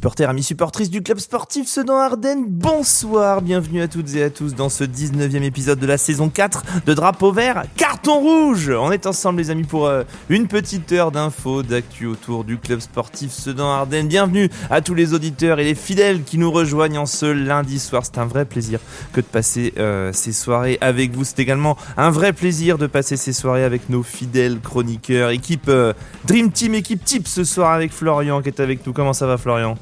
supporters, amis supportrices du club sportif Sedan-Ardennes, bonsoir, bienvenue à toutes et à tous dans ce 19e épisode de la saison 4 de Drapeau Vert, Carton Rouge. On est ensemble les amis pour une petite heure d'infos, d'actu autour du club sportif Sedan-Ardennes. Bienvenue à tous les auditeurs et les fidèles qui nous rejoignent en ce lundi soir. C'est un vrai plaisir que de passer ces soirées avec vous. C'est également un vrai plaisir de passer ces soirées avec nos fidèles chroniqueurs, équipe Dream Team, équipe type ce soir avec Florian qui est avec nous. Comment ça va Florian ?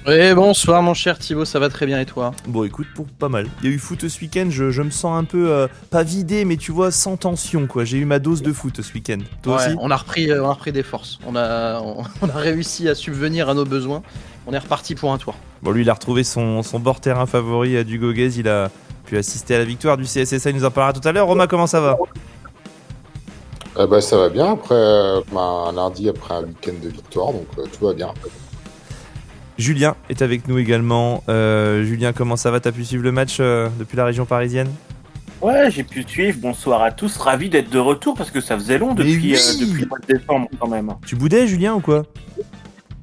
Oui, bonsoir mon cher Thibaut, ça va très bien et toi ? Bon, écoute, pour pas mal. Il y a eu foot ce week-end, je me sens un peu, pas vidé, mais tu vois, sans tension quoi. J'ai eu ma dose de foot ce week-end. Toi aussi ? On a repris des forces. On a réussi à subvenir à nos besoins. On est reparti pour un tour. Bon, lui, il a retrouvé son bord terrain favori à Dugoguez. Il a pu assister à la victoire du CSSA. Il nous en parlera tout à l'heure. Romain, comment ça va ? Ça va bien, après un lundi après un week-end de victoire, donc tout va bien. Julien est avec nous également. Julien, comment ça va ? T'as pu suivre le match depuis la région parisienne ? Ouais, j'ai pu suivre. Bonsoir à tous. Ravi d'être de retour parce que ça faisait long depuis le mois de décembre quand même. Tu boudais, Julien, ou quoi ?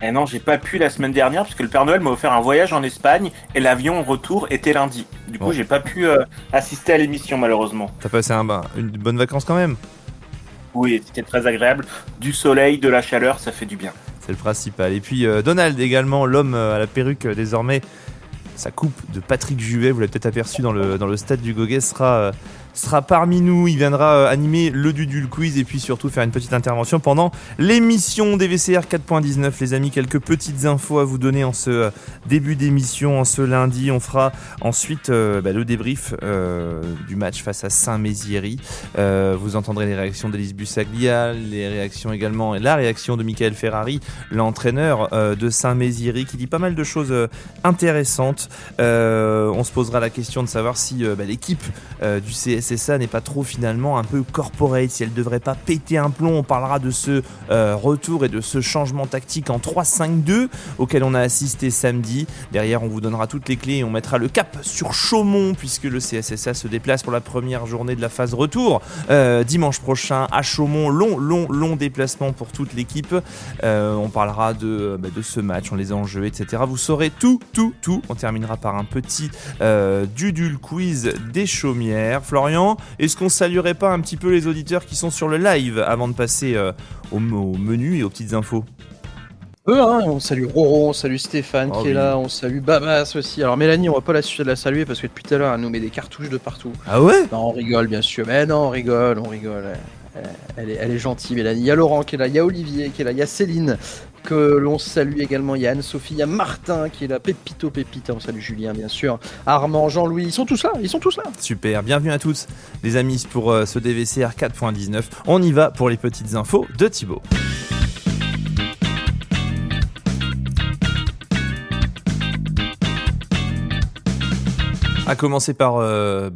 Eh non, j'ai pas pu la semaine dernière parce que le Père Noël m'a offert un voyage en Espagne et l'avion retour était lundi. Du coup, j'ai pas pu assister à l'émission malheureusement. T'as passé une bonne vacances quand même ? Oui, c'était très agréable. Du soleil, de la chaleur, ça fait du bien. C'est le principal. Et puis Donald également, l'homme à la perruque désormais. Sa coupe de Patrick Juvet, vous l'avez peut-être aperçu dans le stade du Goguet, sera parmi nous. Il viendra animer le Dudul Quiz et puis surtout faire une petite intervention pendant l'émission DVCR 4.19. Les amis, quelques petites infos à vous donner en ce début d'émission, en ce lundi. On fera ensuite le débrief du match face à Saint-Mézières. Vous entendrez les réactions d'Elise Bussaglia, les réactions également, et la réaction de Michael Ferrari, l'entraîneur de Saint-Mézières, qui dit pas mal de choses intéressantes. On se posera la question de savoir si l'équipe du CSSA n'est pas trop finalement un peu corporate, si elle devrait pas péter un plomb. On parlera de ce retour et de ce changement tactique en 3-5-2 auquel on a assisté samedi. Derrière, on vous donnera toutes les clés et on mettra le cap sur Chaumont puisque le CSSA se déplace pour la première journée de la phase retour dimanche prochain à Chaumont. Long déplacement pour toute l'équipe. On parlera de ce match, les enjeux, etc. Vous saurez tout. On terminera par un petit Dudul Quiz des Chaumières. Florian, est-ce qu'on saluerait pas un petit peu les auditeurs qui sont sur le live avant de passer au menu et aux petites infos ? On salue Roro, on salue Stéphane qui est là, on salue Babas aussi. Alors Mélanie, on va pas la saluer parce que depuis tout à l'heure elle nous met des cartouches de partout. Ah ouais ? Non, on rigole bien sûr, mais non, on rigole. Elle est gentille, Mélanie. Il y a Laurent qui est là, il y a Olivier qui est là, il y a Céline que l'on salue également, il y a Anne-Sophie, il y a Martin qui est là, Pépita, on salue Julien bien sûr, Armand, Jean-Louis, ils sont tous là. Super, bienvenue à tous les amis pour ce DVCR 4.19. On y va pour les petites infos de Thibaut. À commencer par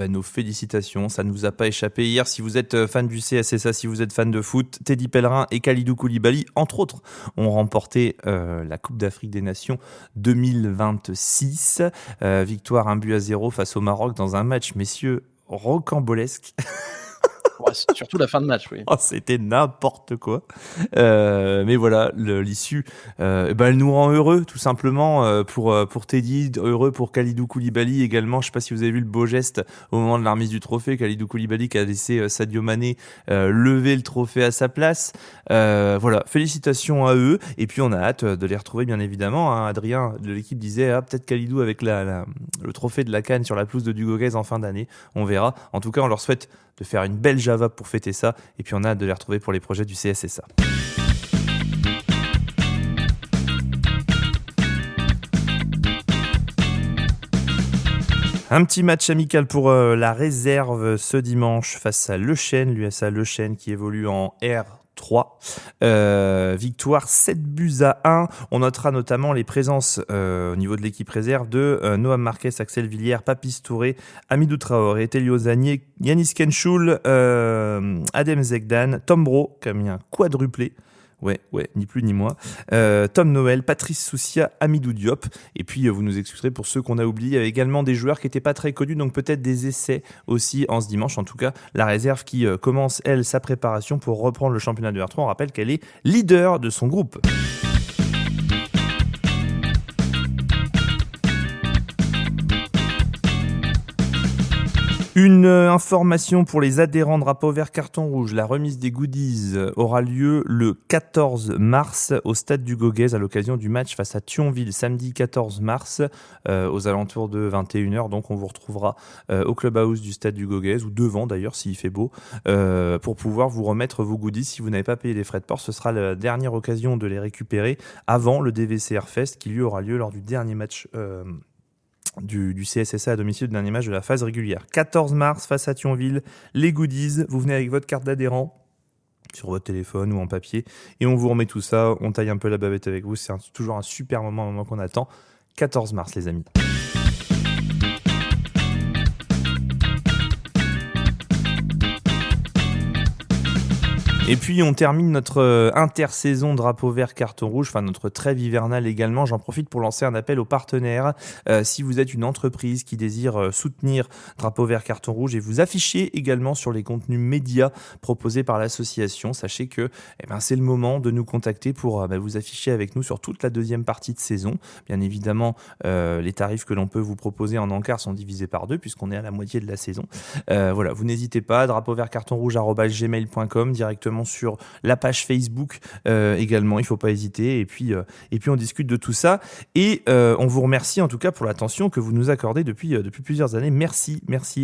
nos félicitations, ça ne vous a pas échappé. Hier, si vous êtes fan du CSSA, si vous êtes fan de foot, Teddy Pellerin et Kalidou Koulibaly, entre autres, ont remporté la Coupe d'Afrique des Nations 2026. Victoire 1-0 face au Maroc dans un match, messieurs, rocambolesque. Ouais, c'est surtout la fin de match, oui. C'était n'importe quoi. Mais voilà, l'issue, elle nous rend heureux, tout simplement, pour Teddy, heureux pour Kalidou Koulibaly également. Je ne sais pas si vous avez vu le beau geste au moment de la remise du trophée. Kalidou Koulibaly qui a laissé Sadio Mané lever le trophée à sa place. Voilà, félicitations à eux. Et puis on a hâte de les retrouver, bien évidemment. Adrien de l'équipe disait peut-être Kalidou avec le trophée de la CAN sur la pelouse de Dugoguez en fin d'année. On verra. En tout cas, on leur souhaite de faire une belle Java pour fêter ça, et puis on a hâte de les retrouver pour les projets du CSSA. Un petit match amical pour la réserve ce dimanche face à Le Chêne, l'USA Le Chêne qui évolue en R3. Victoire 7-1. On notera notamment les présences au niveau de l'équipe réserve de Noam Marquez, Axel Villiers, Papis Touré, Amidou Traoré, Telio Zanier, Yanis Kenchoul, Adem Zegdan, Tom Bro qui a mis un quadruplé. Ouais, ni plus ni moins. Tom Noël, Patrice Soucia, Amidou Diop. Et puis, vous nous excuserez pour ceux qu'on a oubliés. Il y avait également des joueurs qui n'étaient pas très connus, donc peut-être des essais aussi en ce dimanche. En tout cas, la réserve qui commence, elle, sa préparation pour reprendre le championnat de R3. On rappelle qu'elle est leader de son groupe. Une information pour les adhérents drapeau vert carton rouge, la remise des goodies aura lieu le 14 mars au stade du Goguez à l'occasion du match face à Thionville samedi 14 mars aux alentours de 21h. Donc on vous retrouvera au clubhouse du stade du Goguez ou devant d'ailleurs s'il fait beau pour pouvoir vous remettre vos goodies. Si vous n'avez pas payé les frais de port, ce sera la dernière occasion de les récupérer avant le DVCR Fest qui lui aura lieu lors du dernier match du CSSA à domicile, le dernier match de la phase régulière. 14 mars face à Thionville, les goodies, vous venez avec votre carte d'adhérent sur votre téléphone ou en papier et on vous remet tout ça, on taille un peu la bavette avec vous, c'est toujours un super moment, un moment qu'on attend. 14 mars les amis. Et puis on termine notre intersaison drapeau vert carton rouge, enfin notre trêve hivernale également. J'en profite pour lancer un appel aux partenaires. Si vous êtes une entreprise qui désire soutenir drapeau vert carton rouge et vous afficher également sur les contenus médias proposés par l'association, sachez que c'est le moment de nous contacter pour vous afficher avec nous sur toute la deuxième partie de saison. Bien évidemment, les tarifs que l'on peut vous proposer en encart sont divisés par 2 puisqu'on est à la moitié de la saison. Voilà, vous n'hésitez pas, drapeau vert carton rouge @gmail.com, directement sur la page Facebook également, il ne faut pas hésiter et puis on discute de tout ça et on vous remercie en tout cas pour l'attention que vous nous accordez depuis plusieurs années. Merci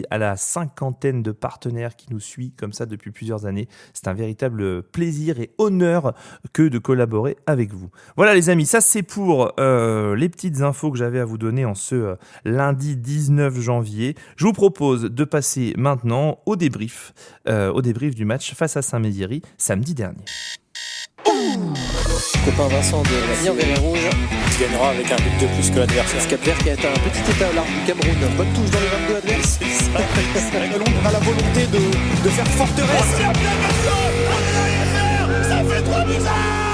à la 50aine de partenaires qui nous suit comme ça depuis plusieurs années. C'est un véritable plaisir et honneur que de collaborer avec vous. Voilà les amis, ça c'est pour les petites infos que j'avais à vous donner en ce lundi 19 janvier. Je vous propose de passer maintenant au débrief du match face à Saint-Mézières samedi dernier. Copain Vincent de la Ligue Vert et Rouge qui gagnera avec un but de plus que l'adversaire. Cap Vert qui a un petit état large du Cameroun. Bonne touche dans les 22 adverses. Londres a la volonté de faire forteresse. Ça fait 3 bizarres.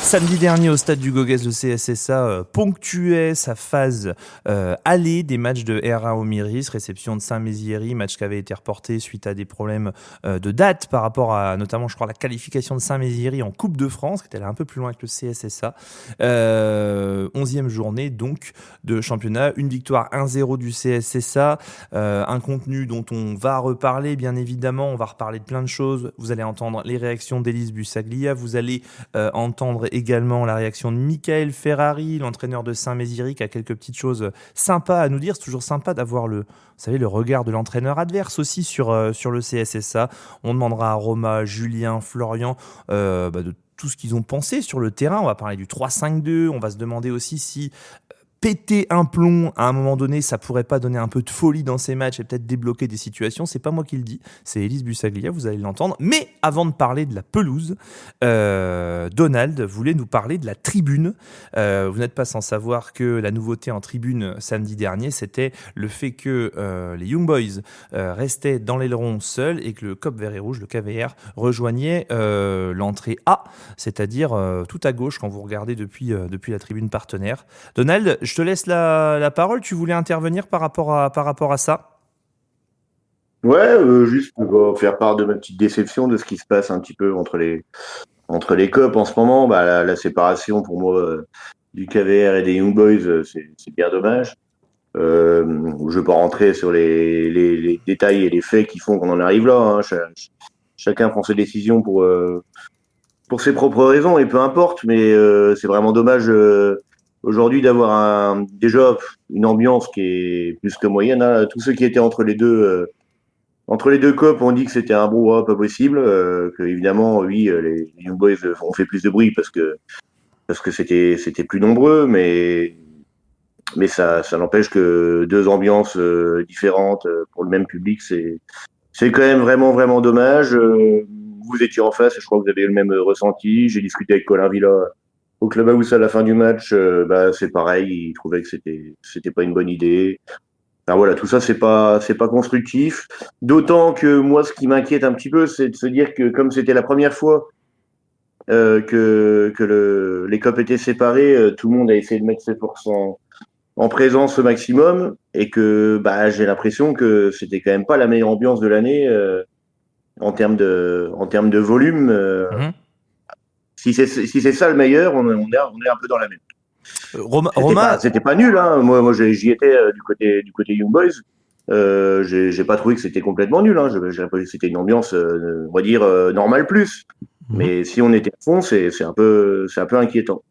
Samedi dernier au stade du Goguez, le CSSA ponctuait sa phase aller des matchs de R1 au Miris, réception de Saint-Mézières, match qui avait été reporté suite à des problèmes de date par rapport à notamment je crois la qualification de Saint-Mézières en Coupe de France qui était là un peu plus loin que le CSSA. 11e journée donc de championnat, une victoire 1-0 du CSSA, un contenu dont on va reparler bien évidemment, on va reparler de plein de choses, vous allez entendre les réactions d'Élise Bussaglia, vous allez entendre également la réaction de Michael Ferrari, l'entraîneur de Saint-Mézières, qui a quelques petites choses sympas à nous dire. C'est toujours sympa d'avoir le regard de l'entraîneur adverse aussi sur le CSSA. On demandera à Roma, Julien, Florian de tout ce qu'ils ont pensé sur le terrain. On va parler du 3-5-2. On va se demander aussi si péter un plomb à un moment donné, ça pourrait pas donner un peu de folie dans ces matchs et peut-être débloquer des situations. C'est pas moi qui le dis, c'est Élise Bussaglia, vous allez l'entendre. Mais avant de parler de la pelouse, Donald voulait nous parler de la tribune. Vous n'êtes pas sans savoir que la nouveauté en tribune samedi dernier, c'était le fait que les Young Boys restaient dans l'aileron seuls et que le COP Vert et Rouge, le KVR, rejoignait l'entrée A, c'est-à-dire tout à gauche quand vous regardez depuis la tribune partenaire. Donald, je te laisse la parole. Tu voulais intervenir par rapport à ça ? Ouais, juste pour faire part de ma petite déception de ce qui se passe un petit peu entre les COP en ce moment. La séparation pour moi du KVR et des Young Boys, c'est bien dommage. Je ne vais pas rentrer sur les détails et les faits qui font qu'on en arrive là. Hein. Chacun prend ses décisions pour ses propres raisons et peu importe. Mais c'est vraiment dommage. Aujourd'hui, d'avoir déjà une ambiance qui est plus que moyenne. Hein. Tous ceux qui étaient entre les deux COP ont dit que c'était un brouhaha pas possible. Que évidemment, oui, les Young Boys ont fait plus de bruit parce que c'était plus nombreux, mais ça n'empêche que deux ambiances différentes pour le même public, c'est quand même vraiment vraiment dommage. Vous étiez en face, et je crois que vous avez eu le même ressenti. J'ai discuté avec Colin Villa au clubhouse à la fin du match, c'est pareil, il trouvait que c'était pas une bonne idée. Enfin voilà, tout ça c'est pas constructif. D'autant que moi, ce qui m'inquiète un petit peu, c'est de se dire que comme c'était la première fois que les COP étaient séparés, tout le monde a essayé de mettre ses forces en présence au maximum, et que j'ai l'impression que c'était quand même pas la meilleure ambiance de l'année en termes de volume. Si c'est ça le meilleur, on est un peu dans la même. C'était pas nul, hein. Moi j'y étais du côté Young Boys. J'ai pas trouvé que c'était complètement nul. Hein. J'ai pas vu que c'était une ambiance, on va dire normale plus. Mais si on était à fond, c'est un peu inquiétant.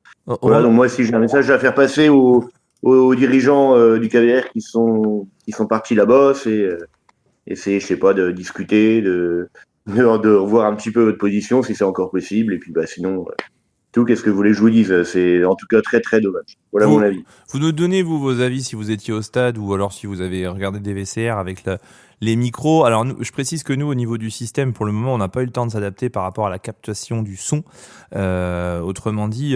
Voilà, donc moi, si j'ai un message à faire passer aux dirigeants du KVR qui sont partis là-bas, c'est essayer, je sais pas, de discuter, de revoir un petit peu votre position si c'est encore possible. Et puis, sinon, tout, qu'est-ce que vous voulez que je vous dise? C'est en tout cas très très dommage. Voilà mon avis. Vous nous donnez, vos avis si vous étiez au stade ou alors si vous avez regardé des VCR avec les micros. Alors, je précise que nous, au niveau du système, pour le moment, on n'a pas eu le temps de s'adapter par rapport à la captation du son. Autrement dit,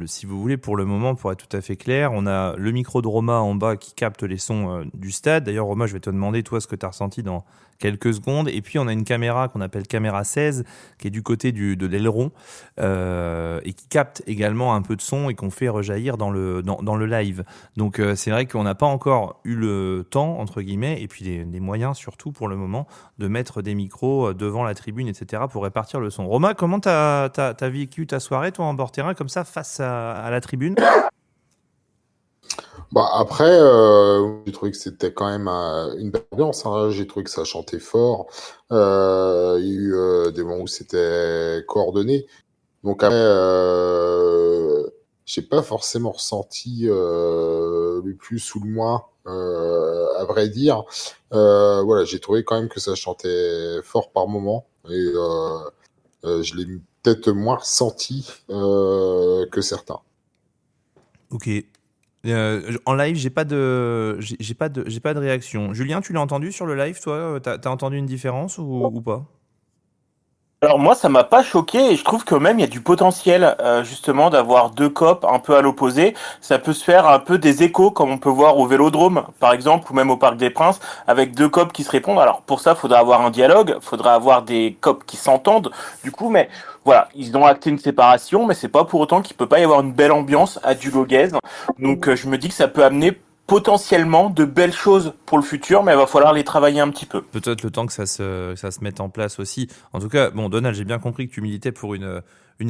si vous voulez, pour le moment, pour être tout à fait clair, on a le micro de Roma en bas qui capte les sons du stade. D'ailleurs, Roma, je vais te demander, toi, ce que tu as ressenti dans quelques secondes. Et puis, on a une caméra qu'on appelle caméra 16, qui est du côté de l'aileron, et qui capte également un peu de son et qu'on fait rejaillir dans le live. Donc, c'est vrai qu'on n'a pas encore eu le temps, entre guillemets, et puis les moyens, surtout pour le moment, de mettre des micros devant la tribune, etc., pour répartir le son. Romain, comment t'as vécu ta soirée, toi, en bord terrain, comme ça, face à la tribune? Après, j'ai trouvé que c'était quand même une belle ambiance. Hein. J'ai trouvé que ça chantait fort. Il y a eu des moments où c'était coordonné. Donc après, j'ai pas forcément ressenti le plus ou le moins, à vrai dire. Voilà, j'ai trouvé quand même que ça chantait fort par moment. Et je l'ai peut-être moins ressenti que certains. Ok. En live, j'ai pas de réaction. Julien, tu l'as entendu sur le live, toi? T'as entendu une différence ou pas? Alors moi, ça m'a pas choqué et je trouve que même il y a du potentiel justement d'avoir deux copes un peu à l'opposé. Ça peut se faire un peu des échos comme on peut voir au Vélodrome par exemple ou même au Parc des Princes avec deux copes qui se répondent. Alors pour ça, faudra avoir un dialogue, faudra avoir des copes qui s'entendent du coup, mais voilà, ils ont acté une séparation, mais c'est pas pour autant qu'il peut pas y avoir une belle ambiance à Duloguez. Donc je me dis que ça peut amener potentiellement de belles choses pour le futur, mais il va falloir les travailler un petit peu. Peut-être le temps que ça se mette en place aussi. En tout cas, bon, Donald, j'ai bien compris que tu militais pour une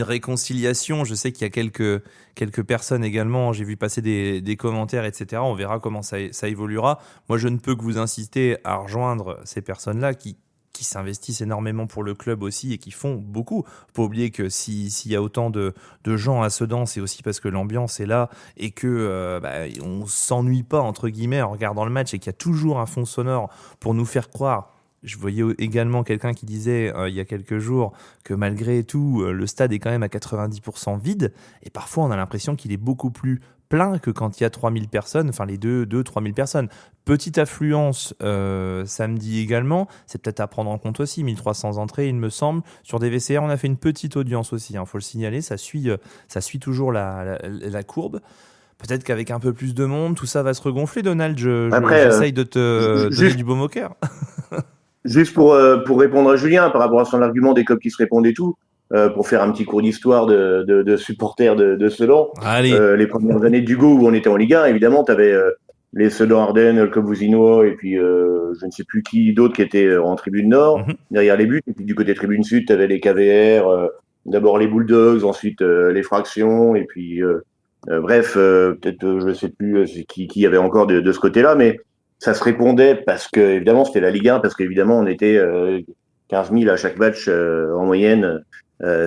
réconciliation. Je sais qu'il y a quelques personnes également. J'ai vu passer des commentaires, etc. On verra comment ça évoluera. Moi, je ne peux que vous inciter à rejoindre ces personnes-là qui s'investissent énormément pour le club aussi et qui font beaucoup. Faut pas oublier que s'il y a autant de gens à Sedan, c'est aussi parce que l'ambiance est là et que on s'ennuie pas entre guillemets en regardant le match et qu'il y a toujours un fond sonore pour nous faire croire. Je voyais également quelqu'un qui disait il y a quelques jours que malgré tout, le stade est quand même à 90% vide et parfois on a l'impression qu'il est beaucoup plus plein que quand il y a 3000 personnes, enfin les 2-3000 personnes. Petite affluence samedi également, c'est peut-être à prendre en compte aussi, 1300 entrées il me semble. Sur des VCR, on a fait une petite audience aussi, faut le signaler, ça suit toujours la courbe. Peut-être qu'avec un peu plus de monde, tout ça va se regonfler, Donald. J'essaye de te donner du baume au cœur. Juste pour répondre à Julien par rapport à son argument des copes qui se répondent et tout, pour faire un petit cours d'histoire de supporters de Sedan. Les premières années du Go où on était en Ligue 1, évidemment, tu avais les Sedan Ardennes, le Club Vouzinois et puis je ne sais plus qui d'autres qui étaient en tribune nord, derrière les buts. Et puis du côté tribune sud, tu avais les KVR, d'abord les Bulldogs, ensuite les Fractions, et puis bref, peut-être je ne sais plus qui y avait encore de ce côté-là, mais ça se répondait parce que, évidemment, c'était la Ligue 1, parce qu'évidemment, on était 15 000 à chaque match en moyenne.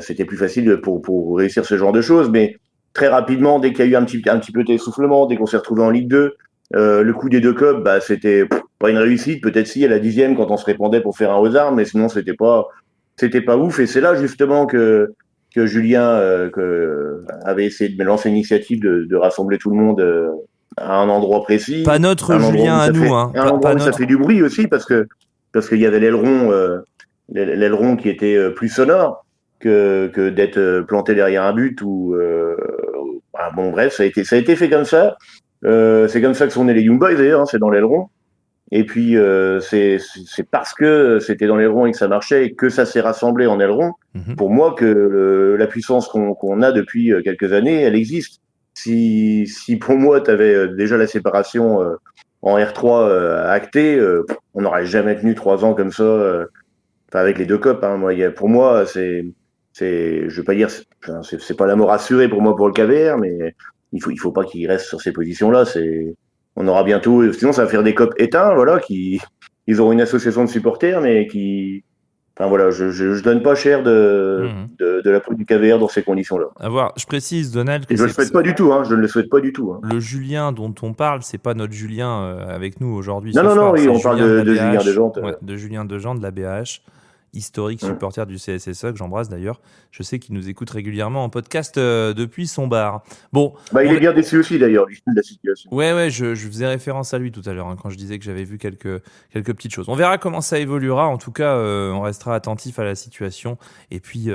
C'était plus facile pour réussir ce genre de choses. Mais très rapidement, dès qu'il y a eu un petit peu d'essoufflement, dès qu'on s'est retrouvé en Ligue 2, le coup des deux clubs, c'était pas une réussite. Peut-être si à la 10e, quand on se répondait pour faire un aux armes, mais sinon, c'était pas ouf. Et c'est là, justement, que Julien avait essayé de lancer l'initiative de rassembler tout le monde à un endroit précis. Pas notre Julien à nous, hein. Un endroit où ça fait du bruit aussi parce qu'il y avait l'aileron qui était plus sonore que d'être planté derrière un but ou bon bref, ça a été fait comme ça. C'est comme ça que sont nés les Young Boys d'ailleurs, hein, c'est dans l'aileron. Et puis c'est parce que c'était dans l'aileron et que ça marchait et que ça s'est rassemblé en aileron, pour moi que la puissance qu'on a depuis quelques années, elle existe. Si pour moi, tu avais déjà la séparation en R3 actée, on n'aurait jamais tenu 3 ans comme ça, avec les deux copes. Hein. Pour moi, je veux pas dire, c'est pas la mort assurée pour moi pour le KVR, mais il faut pas qu'il reste sur ces positions-là. on aura bientôt. Sinon, ça va faire des COP éteints, voilà, ils auront une association de supporters, mais qui. Enfin voilà, je donne pas cher de la peau du KVR dans ces conditions-là. À voir. Je précise, Donald, que Et je le souhaite pas du tout, hein. Je ne le souhaite pas du tout. Hein. le Julien dont on parle, c'est pas notre Julien avec nous aujourd'hui. Non, oui, c'est on parle de Julien Degente. Ouais, de Julien Degente de la BAH, historique supporter du CSSA, que j'embrasse d'ailleurs. Je sais qu'il nous écoute régulièrement en podcast depuis son bar. Bon, il est bien déçu aussi d'ailleurs, lui, de la situation. Ouais, je faisais référence à lui tout à l'heure quand je disais que j'avais vu quelques petites choses. On verra comment ça évoluera. En tout cas, on restera attentif à la situation. Et puis,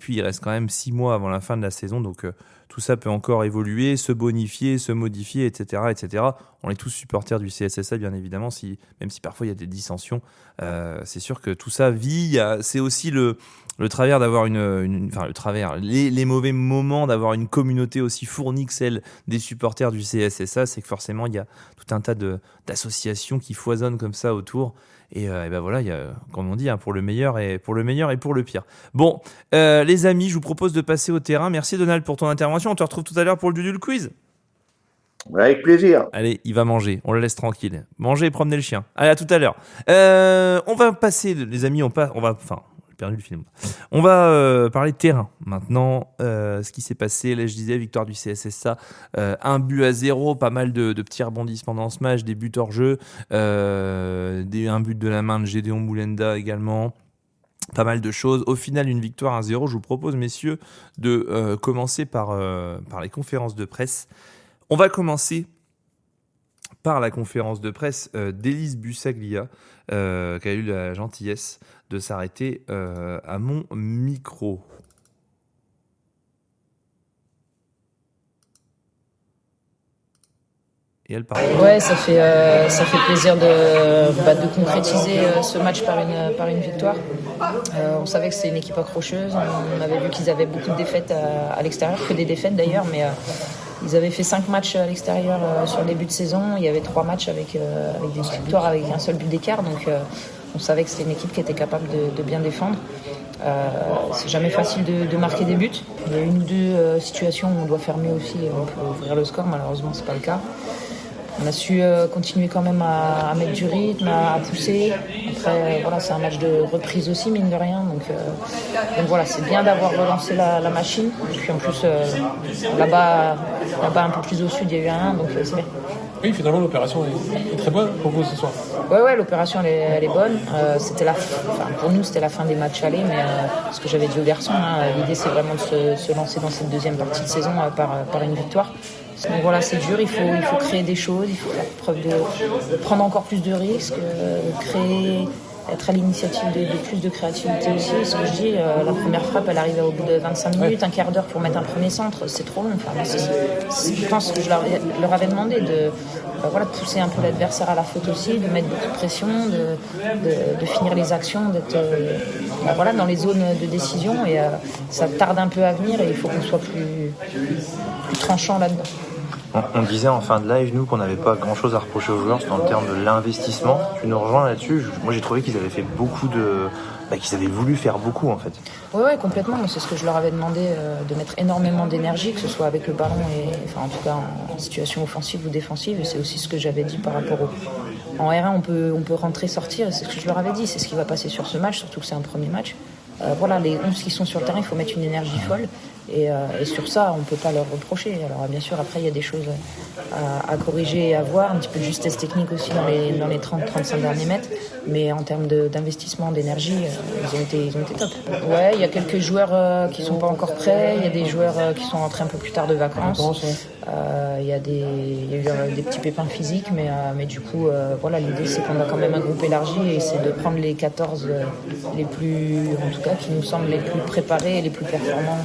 il reste quand même 6 mois avant la fin de la saison, donc tout ça peut encore évoluer, se bonifier, se modifier, etc., etc. On est tous supporters du CSSA, bien évidemment, même si parfois il y a des dissensions. C'est sûr que tout ça vit. C'est aussi le travers d'avoir les mauvais moments d'avoir une communauté aussi fournie que celle des supporters du CSSA, c'est que forcément il y a tout un tas d'associations qui foisonnent comme ça autour. Et ben voilà, il y a, comme on dit, pour le meilleur et pour le pire. Bon, les amis, je vous propose de passer au terrain. Merci Donald pour ton intervention. On te retrouve tout à l'heure pour le Dudul Quiz. Avec plaisir. Allez, il va manger. On le laisse tranquille. Manger et promener le chien. Allez, à tout à l'heure. On va passer, les amis, j'ai perdu le film. On va parler de terrain maintenant. Ce qui s'est passé, là je disais, victoire du CSSA, 1-0, pas mal de petits rebondissements dans ce match, des buts hors jeu, un but de la main de Gédéon Moulenda également. Pas mal de choses. Au final, une victoire 1-0. Je vous propose, messieurs, de commencer par les conférences de presse. On va commencer par la conférence de presse d'Élise Bussaglia, qui a eu la gentillesse de s'arrêter à mon micro. Et elle parle. Ouais, ça fait plaisir de concrétiser ce match par une victoire. On savait que c'était une équipe accrocheuse. On avait vu qu'ils avaient beaucoup de défaites à l'extérieur, que des défaites d'ailleurs, mais ils avaient fait 5 matchs à l'extérieur sur le début de saison. Il y avait 3 matchs avec des victoires avec un seul but d'écart. Donc on savait que c'était une équipe qui était capable de bien défendre. C'est jamais facile de marquer des buts. Il y a une ou deux situations où on doit faire mieux aussi. On peut ouvrir le score, malheureusement c'est pas le cas. On a su continuer quand même à mettre du rythme, à pousser. Après, voilà, c'est un match de reprise aussi, mine de rien. Donc voilà, c'est bien d'avoir relancé la machine. Et puis en plus, là-bas, un peu plus au sud, il y a eu un 1, donc c'est bien. Oui, finalement, l'opération est très bonne pour vous ce soir. Ouais, l'opération, elle est bonne. Pour nous, c'était la fin des matchs allés, mais ce que j'avais dit aux garçons, l'idée, c'est vraiment de se lancer dans cette deuxième partie de saison par une victoire. Donc voilà, c'est dur, il faut créer des choses, il faut faire preuve de prendre encore plus de risques, créer, être à l'initiative de plus de créativité aussi. Ce que je dis, la première frappe, elle arrive au bout de 25 minutes, un quart d'heure pour mettre un premier centre, c'est trop long. Je pense que je leur avais demandé de pousser un peu l'adversaire à la faute aussi, de mettre beaucoup de pression, de finir les actions, d'être dans les zones de décision. Et ça tarde un peu à venir et il faut qu'on soit plus tranchant là-dedans. On disait en fin de live, nous, qu'on n'avait pas grand-chose à reprocher aux joueurs dans le terme de l'investissement. Tu nous rejoins là-dessus. Moi, j'ai trouvé qu'ils avaient fait qu'ils avaient voulu faire beaucoup, en fait. Oui, complètement. C'est ce que je leur avais demandé, de mettre énormément d'énergie, que ce soit avec le ballon en tout cas en situation offensive ou défensive. Et c'est aussi ce que j'avais dit par rapport en R1, on peut rentrer, sortir. Et c'est ce que je leur avais dit. C'est ce qui va passer sur ce match, surtout que c'est un premier match. Les 11 qui sont sur le terrain, il faut mettre une énergie folle. Et sur ça, on ne peut pas leur reprocher. Alors bien sûr, après, il y a des choses à corriger et à voir, un petit peu de justesse technique aussi dans les 30-35 derniers mètres. Mais en termes d'investissement, d'énergie, ils ont été top. Ouais, il y a quelques joueurs qui ne sont pas encore prêts. Il y a des joueurs qui sont rentrés un peu plus tard de vacances. Il y a eu des petits pépins physiques, mais du coup, l'idée, c'est qu'on a quand même un groupe élargi et c'est de prendre les 14 les plus, en tout cas, qui nous semblent les plus préparés et les plus performants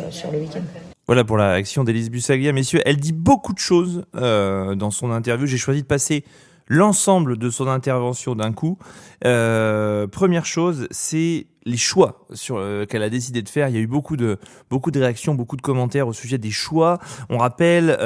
sur le week-end. Voilà pour la réaction d'Élise Bussaglia. Messieurs, elle dit beaucoup de choses dans son interview. J'ai choisi de passer l'ensemble de son intervention d'un coup. Première chose, c'est les choix qu'elle a décidé de faire. Il y a eu beaucoup de réactions, beaucoup de commentaires au sujet des choix. On rappelle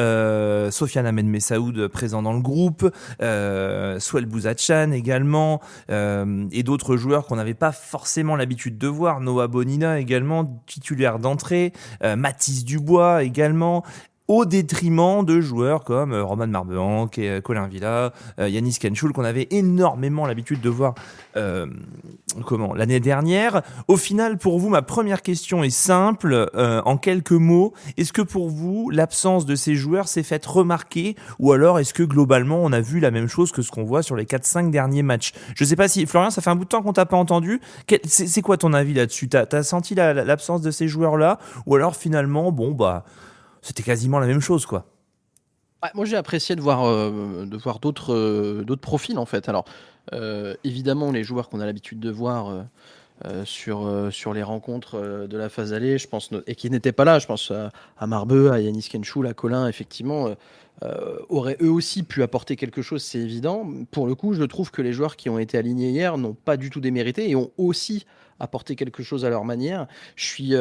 Sofiane Ahmed Messaoud présent dans le groupe, Souel Bouzatchan également, et d'autres joueurs qu'on n'avait pas forcément l'habitude de voir. Noah Bonina également, titulaire d'entrée, Mathis Dubois également. au détriment de joueurs comme Roman Marbehanck, Colin Villa, Yanis Kenchoul, qu'on avait énormément l'habitude de voir l'année dernière. Au final, pour vous, ma première question est simple, en quelques mots. Est-ce que pour vous, l'absence de ces joueurs s'est faite remarquer, ou alors est-ce que globalement, on a vu la même chose que ce qu'on voit sur les 4-5 derniers matchs? Je sais pas si, Florian, ça fait un bout de temps qu'on t'a pas entendu. C'est quoi ton avis là-dessus? T'as senti l'absence de ces joueurs-là, ou alors finalement, c'était quasiment la même chose, quoi? Moi, j'ai apprécié de voir d'autres profils, en fait. Alors, évidemment, les joueurs qu'on a l'habitude de voir sur les rencontres de la phase aller, je pense, et qui n'étaient pas là, je pense à Marbeux, à Yanis Kenchoul, à Colin, effectivement, auraient eux aussi pu apporter quelque chose, c'est évident. Pour le coup, je trouve que les joueurs qui ont été alignés hier n'ont pas du tout démérité et ont aussi apporté quelque chose à leur manière. Je suis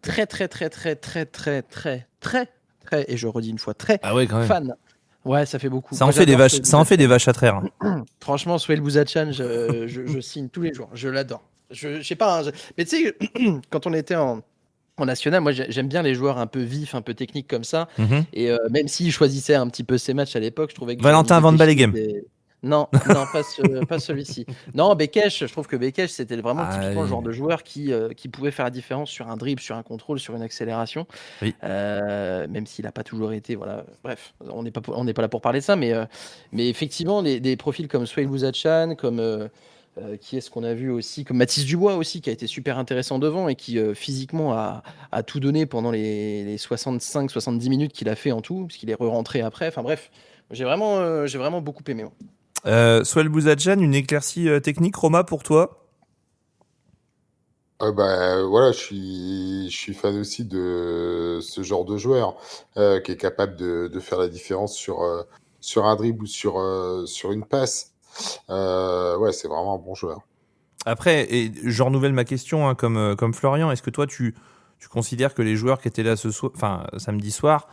très, très, très, très, très, très, très, très, très, et je redis une fois, très fan. Ouais, ça fait beaucoup. Ça en fait des vaches à traire. Franchement, Sohail Bouzatchan, je signe tous les jours. Je l'adore. Je sais pas, mais tu sais, quand on était en national, moi j'aime bien les joueurs un peu vifs, un peu techniques comme ça. Et même s'il choisissait un petit peu ses matchs à l'époque, je trouvais que Valentin Van Balegem. Non, pas celui-ci. Non, Bekesh, je trouve que Bekesh, c'était vraiment typiquement le genre de joueur qui pouvait faire la différence sur un dribble, sur un contrôle, sur une accélération. Oui. Même s'il n'a pas toujours été. Voilà. Bref, on n'est pas là pour parler de ça, mais effectivement, des profils comme Sohail Bouzatchan, comme. Qui est-ce qu'on a vu aussi, comme Mathis Dubois aussi, qui a été super intéressant devant et qui physiquement a tout donné pendant les 65-70 minutes qu'il a fait en tout, puisqu'il est re-rentré après. Enfin bref, j'ai vraiment beaucoup aimé. Sohail Bouzatchan, une éclaircie technique, Roma, pour toi? Voilà, je suis fan aussi de ce genre de joueur qui est capable de faire la différence sur un dribble ou sur une passe. Ouais, c'est vraiment un bon joueur. Après, et je renouvelle ma question, comme Florian, est-ce que toi tu considères que les joueurs qui étaient là samedi soir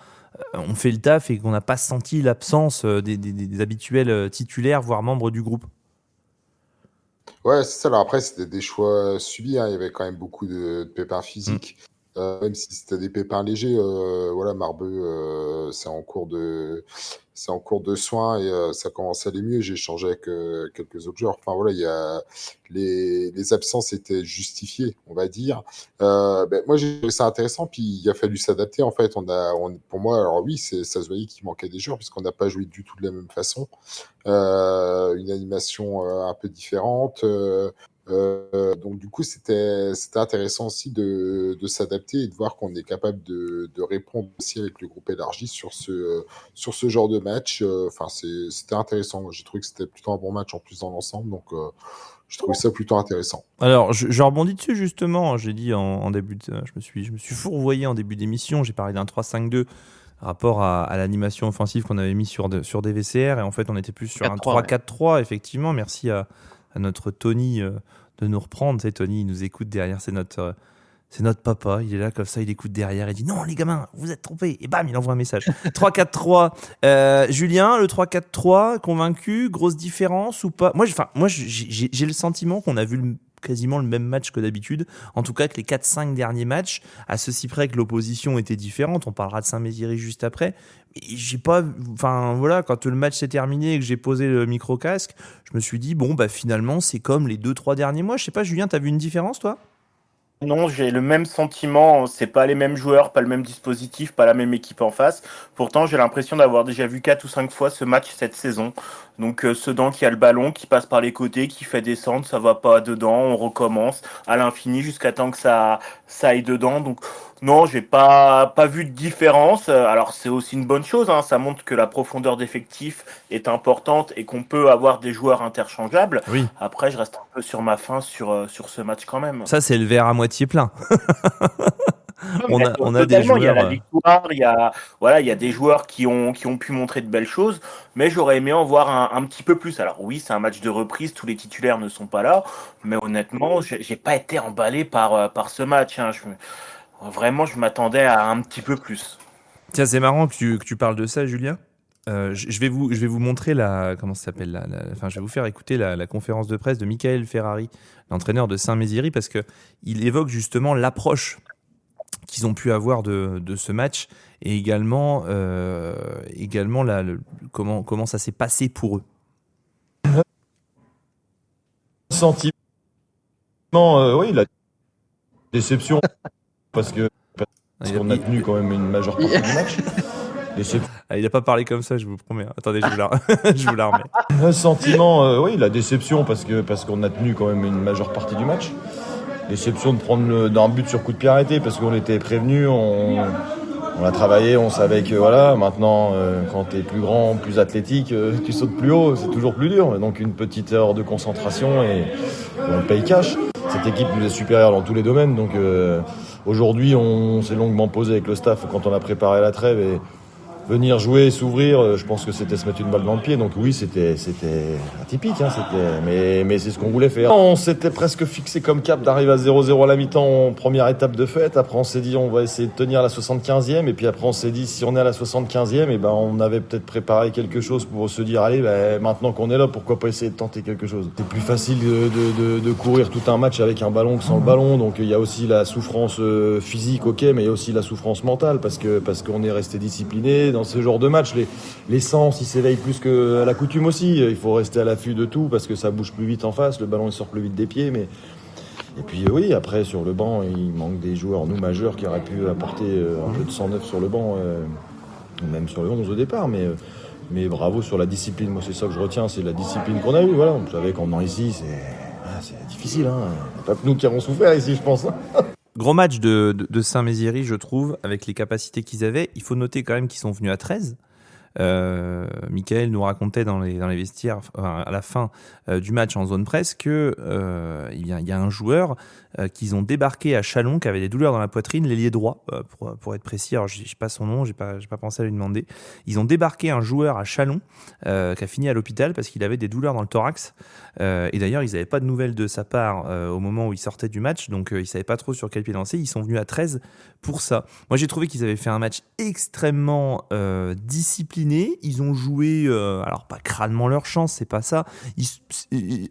ont fait le taf et qu'on n'a pas senti l'absence des habituels titulaires, voire membres du groupe? Ouais, c'est ça. Alors après, c'était des choix subis, hein. Il y avait quand même beaucoup de pépins physiques. Même si c'était des pépins légers, voilà, Marbeux, c'est en cours de soins et ça commence à aller mieux. J'ai échangé avec quelques autres joueurs. Enfin voilà, il y a les absences étaient justifiées, on va dire. Moi, j'ai trouvé ça intéressant. Puis il a fallu s'adapter. En fait, pour moi, alors oui, ça se voyait qu'il manquait des joueurs puisqu'on n'a pas joué du tout de la même façon. Une animation un peu différente. Donc du coup, c'était intéressant aussi de s'adapter et de voir qu'on est capable de répondre aussi avec le groupe élargi sur ce genre de match. Enfin, c'était intéressant. Moi, j'ai trouvé que c'était plutôt un bon match en plus dans l'ensemble. Donc, je trouvais ça plutôt intéressant. Alors, je rebondis dessus justement. J'ai dit en début je me suis fourvoyé en début d'émission. J'ai parlé d'un 3-5-2 rapport à l'animation offensive qu'on avait mis sur des VCR, et en fait on était plus sur un 3-4-3, effectivement. Merci à notre Tony de nous reprendre. Tu sais, Tony, il nous écoute derrière, c'est notre papa, il est là comme ça, il écoute derrière, il dit non les gamins, vous êtes trompés, et bam, il envoie un message. 3-4-3. Julien, le 3-4-3, convaincu, grosse différence ou pas? Moi j'ai le sentiment qu'on a vu quasiment le même match que d'habitude, en tout cas que les 4-5 derniers matchs, à ceci près que l'opposition était différente. On parlera de Saint-Mézières juste après, mais j'ai pas, enfin voilà, quand le match s'est terminé et que j'ai posé le micro-casque, je me suis dit bon finalement c'est comme les 2-3 derniers mois. Je sais pas, Julien, t'as vu une différence toi? Non, j'ai le même sentiment, c'est pas les mêmes joueurs, pas le même dispositif, pas la même équipe en face. Pourtant, j'ai l'impression d'avoir déjà vu 4 ou 5 fois ce match cette saison. Donc Sedan qui a le ballon, qui passe par les côtés, qui fait descendre, ça va pas dedans, on recommence à l'infini jusqu'à temps que ça aille dedans. Donc non, j'ai pas vu de différence. Alors c'est aussi une bonne chose, hein. Ça montre que la profondeur d'effectif est importante et qu'on peut avoir des joueurs interchangeables. Oui. Après, je reste un peu sur ma faim sur ce match quand même. Ça, c'est le verre à moitié plein. On a des Totalement, joueurs. il y a la victoire, il y a des joueurs qui ont pu montrer de belles choses, mais j'aurais aimé en voir un petit peu plus. Alors oui, c'est un match de reprise, tous les titulaires ne sont pas là, mais honnêtement, j'ai pas été emballé par ce match, hein. Vraiment, je m'attendais à un petit peu plus. Tiens, c'est marrant que tu parles de ça, Julien. Je vais vous montrer comment ça s'appelle je vais vous faire écouter la conférence de presse de Michael Ferrari, l'entraîneur de Saint-Mézières, parce que il évoque justement l'approche qu'ils ont pu avoir de ce match et également comment ça s'est passé pour eux. Sentiment, oui, la déception parce qu'on a tenu quand même une majeure partie du match. Il n'a pas parlé comme ça, je vous promets. Attendez, je vous la remets. Le sentiment, oui, la déception parce qu'on a tenu quand même une majeure partie du match. Déception de prendre d'un but sur coup de pied arrêté parce qu'on était prévenus, on a travaillé, on savait que voilà, maintenant quand tu es plus grand, plus athlétique, tu sautes plus haut, c'est toujours plus dur. Donc une petite erreur de concentration et on le paye cash. Cette équipe nous est supérieure dans tous les domaines. Donc aujourd'hui, on s'est longuement posé avec le staff quand on a préparé la trêve et venir jouer, s'ouvrir, je pense que c'était se mettre une balle dans le pied. Donc oui, c'était atypique, hein, mais c'est ce qu'on voulait faire. On s'était presque fixé comme cap d'arriver à 0-0 à la mi-temps, première étape de fête. Après, on s'est dit on va essayer de tenir à la 75e. Et puis après, on s'est dit si on est à la 75e, et ben on avait peut-être préparé quelque chose pour se dire allez, maintenant qu'on est là, pourquoi pas essayer de tenter quelque chose. C'est plus facile de courir tout un match avec un ballon que sans le ballon. Donc il y a aussi la souffrance physique, ok, mais il y a aussi la souffrance mentale parce qu'on est resté discipliné. Dans ce genre de match, les sens, ils s'éveillent plus qu'à la coutume aussi. Il faut rester à l'affût de tout parce que ça bouge plus vite en face, le ballon il sort plus vite des pieds. Et puis oui, après sur le banc, il manque des joueurs, nous majeurs, qui auraient pu apporter un peu de 109 sur le banc, ou même sur le 11 au départ. Mais bravo sur la discipline. Moi, c'est ça que je retiens, c'est la discipline qu'on a eue. Voilà. Vous savez qu'en venant ici, c'est difficile. Hein. Pas que nous qui avons souffert ici, je pense. Gros match de Saint-Mézières, je trouve, avec les capacités qu'ils avaient. Il faut noter quand même qu'ils sont venus à 13. Michael nous racontait dans les vestiaires, à la fin du match en zone presse, que il y a un joueur qu'ils ont débarqué à Châlons qui avait des douleurs dans la poitrine, l'ailier droit, pour être précis. Alors je sais pas son nom, j'ai pas pensé à lui demander. Ils ont débarqué un joueur à Châlons qui a fini à l'hôpital parce qu'il avait des douleurs dans le thorax. Et d'ailleurs, ils n'avaient pas de nouvelles de sa part au moment où il sortait du match, donc ils savaient pas trop sur quel pied lancer. Ils sont venus à 13 pour ça. Moi, j'ai trouvé qu'ils avaient fait un match extrêmement discipliné. Ils ont joué, alors pas crânement leur chance, c'est pas ça.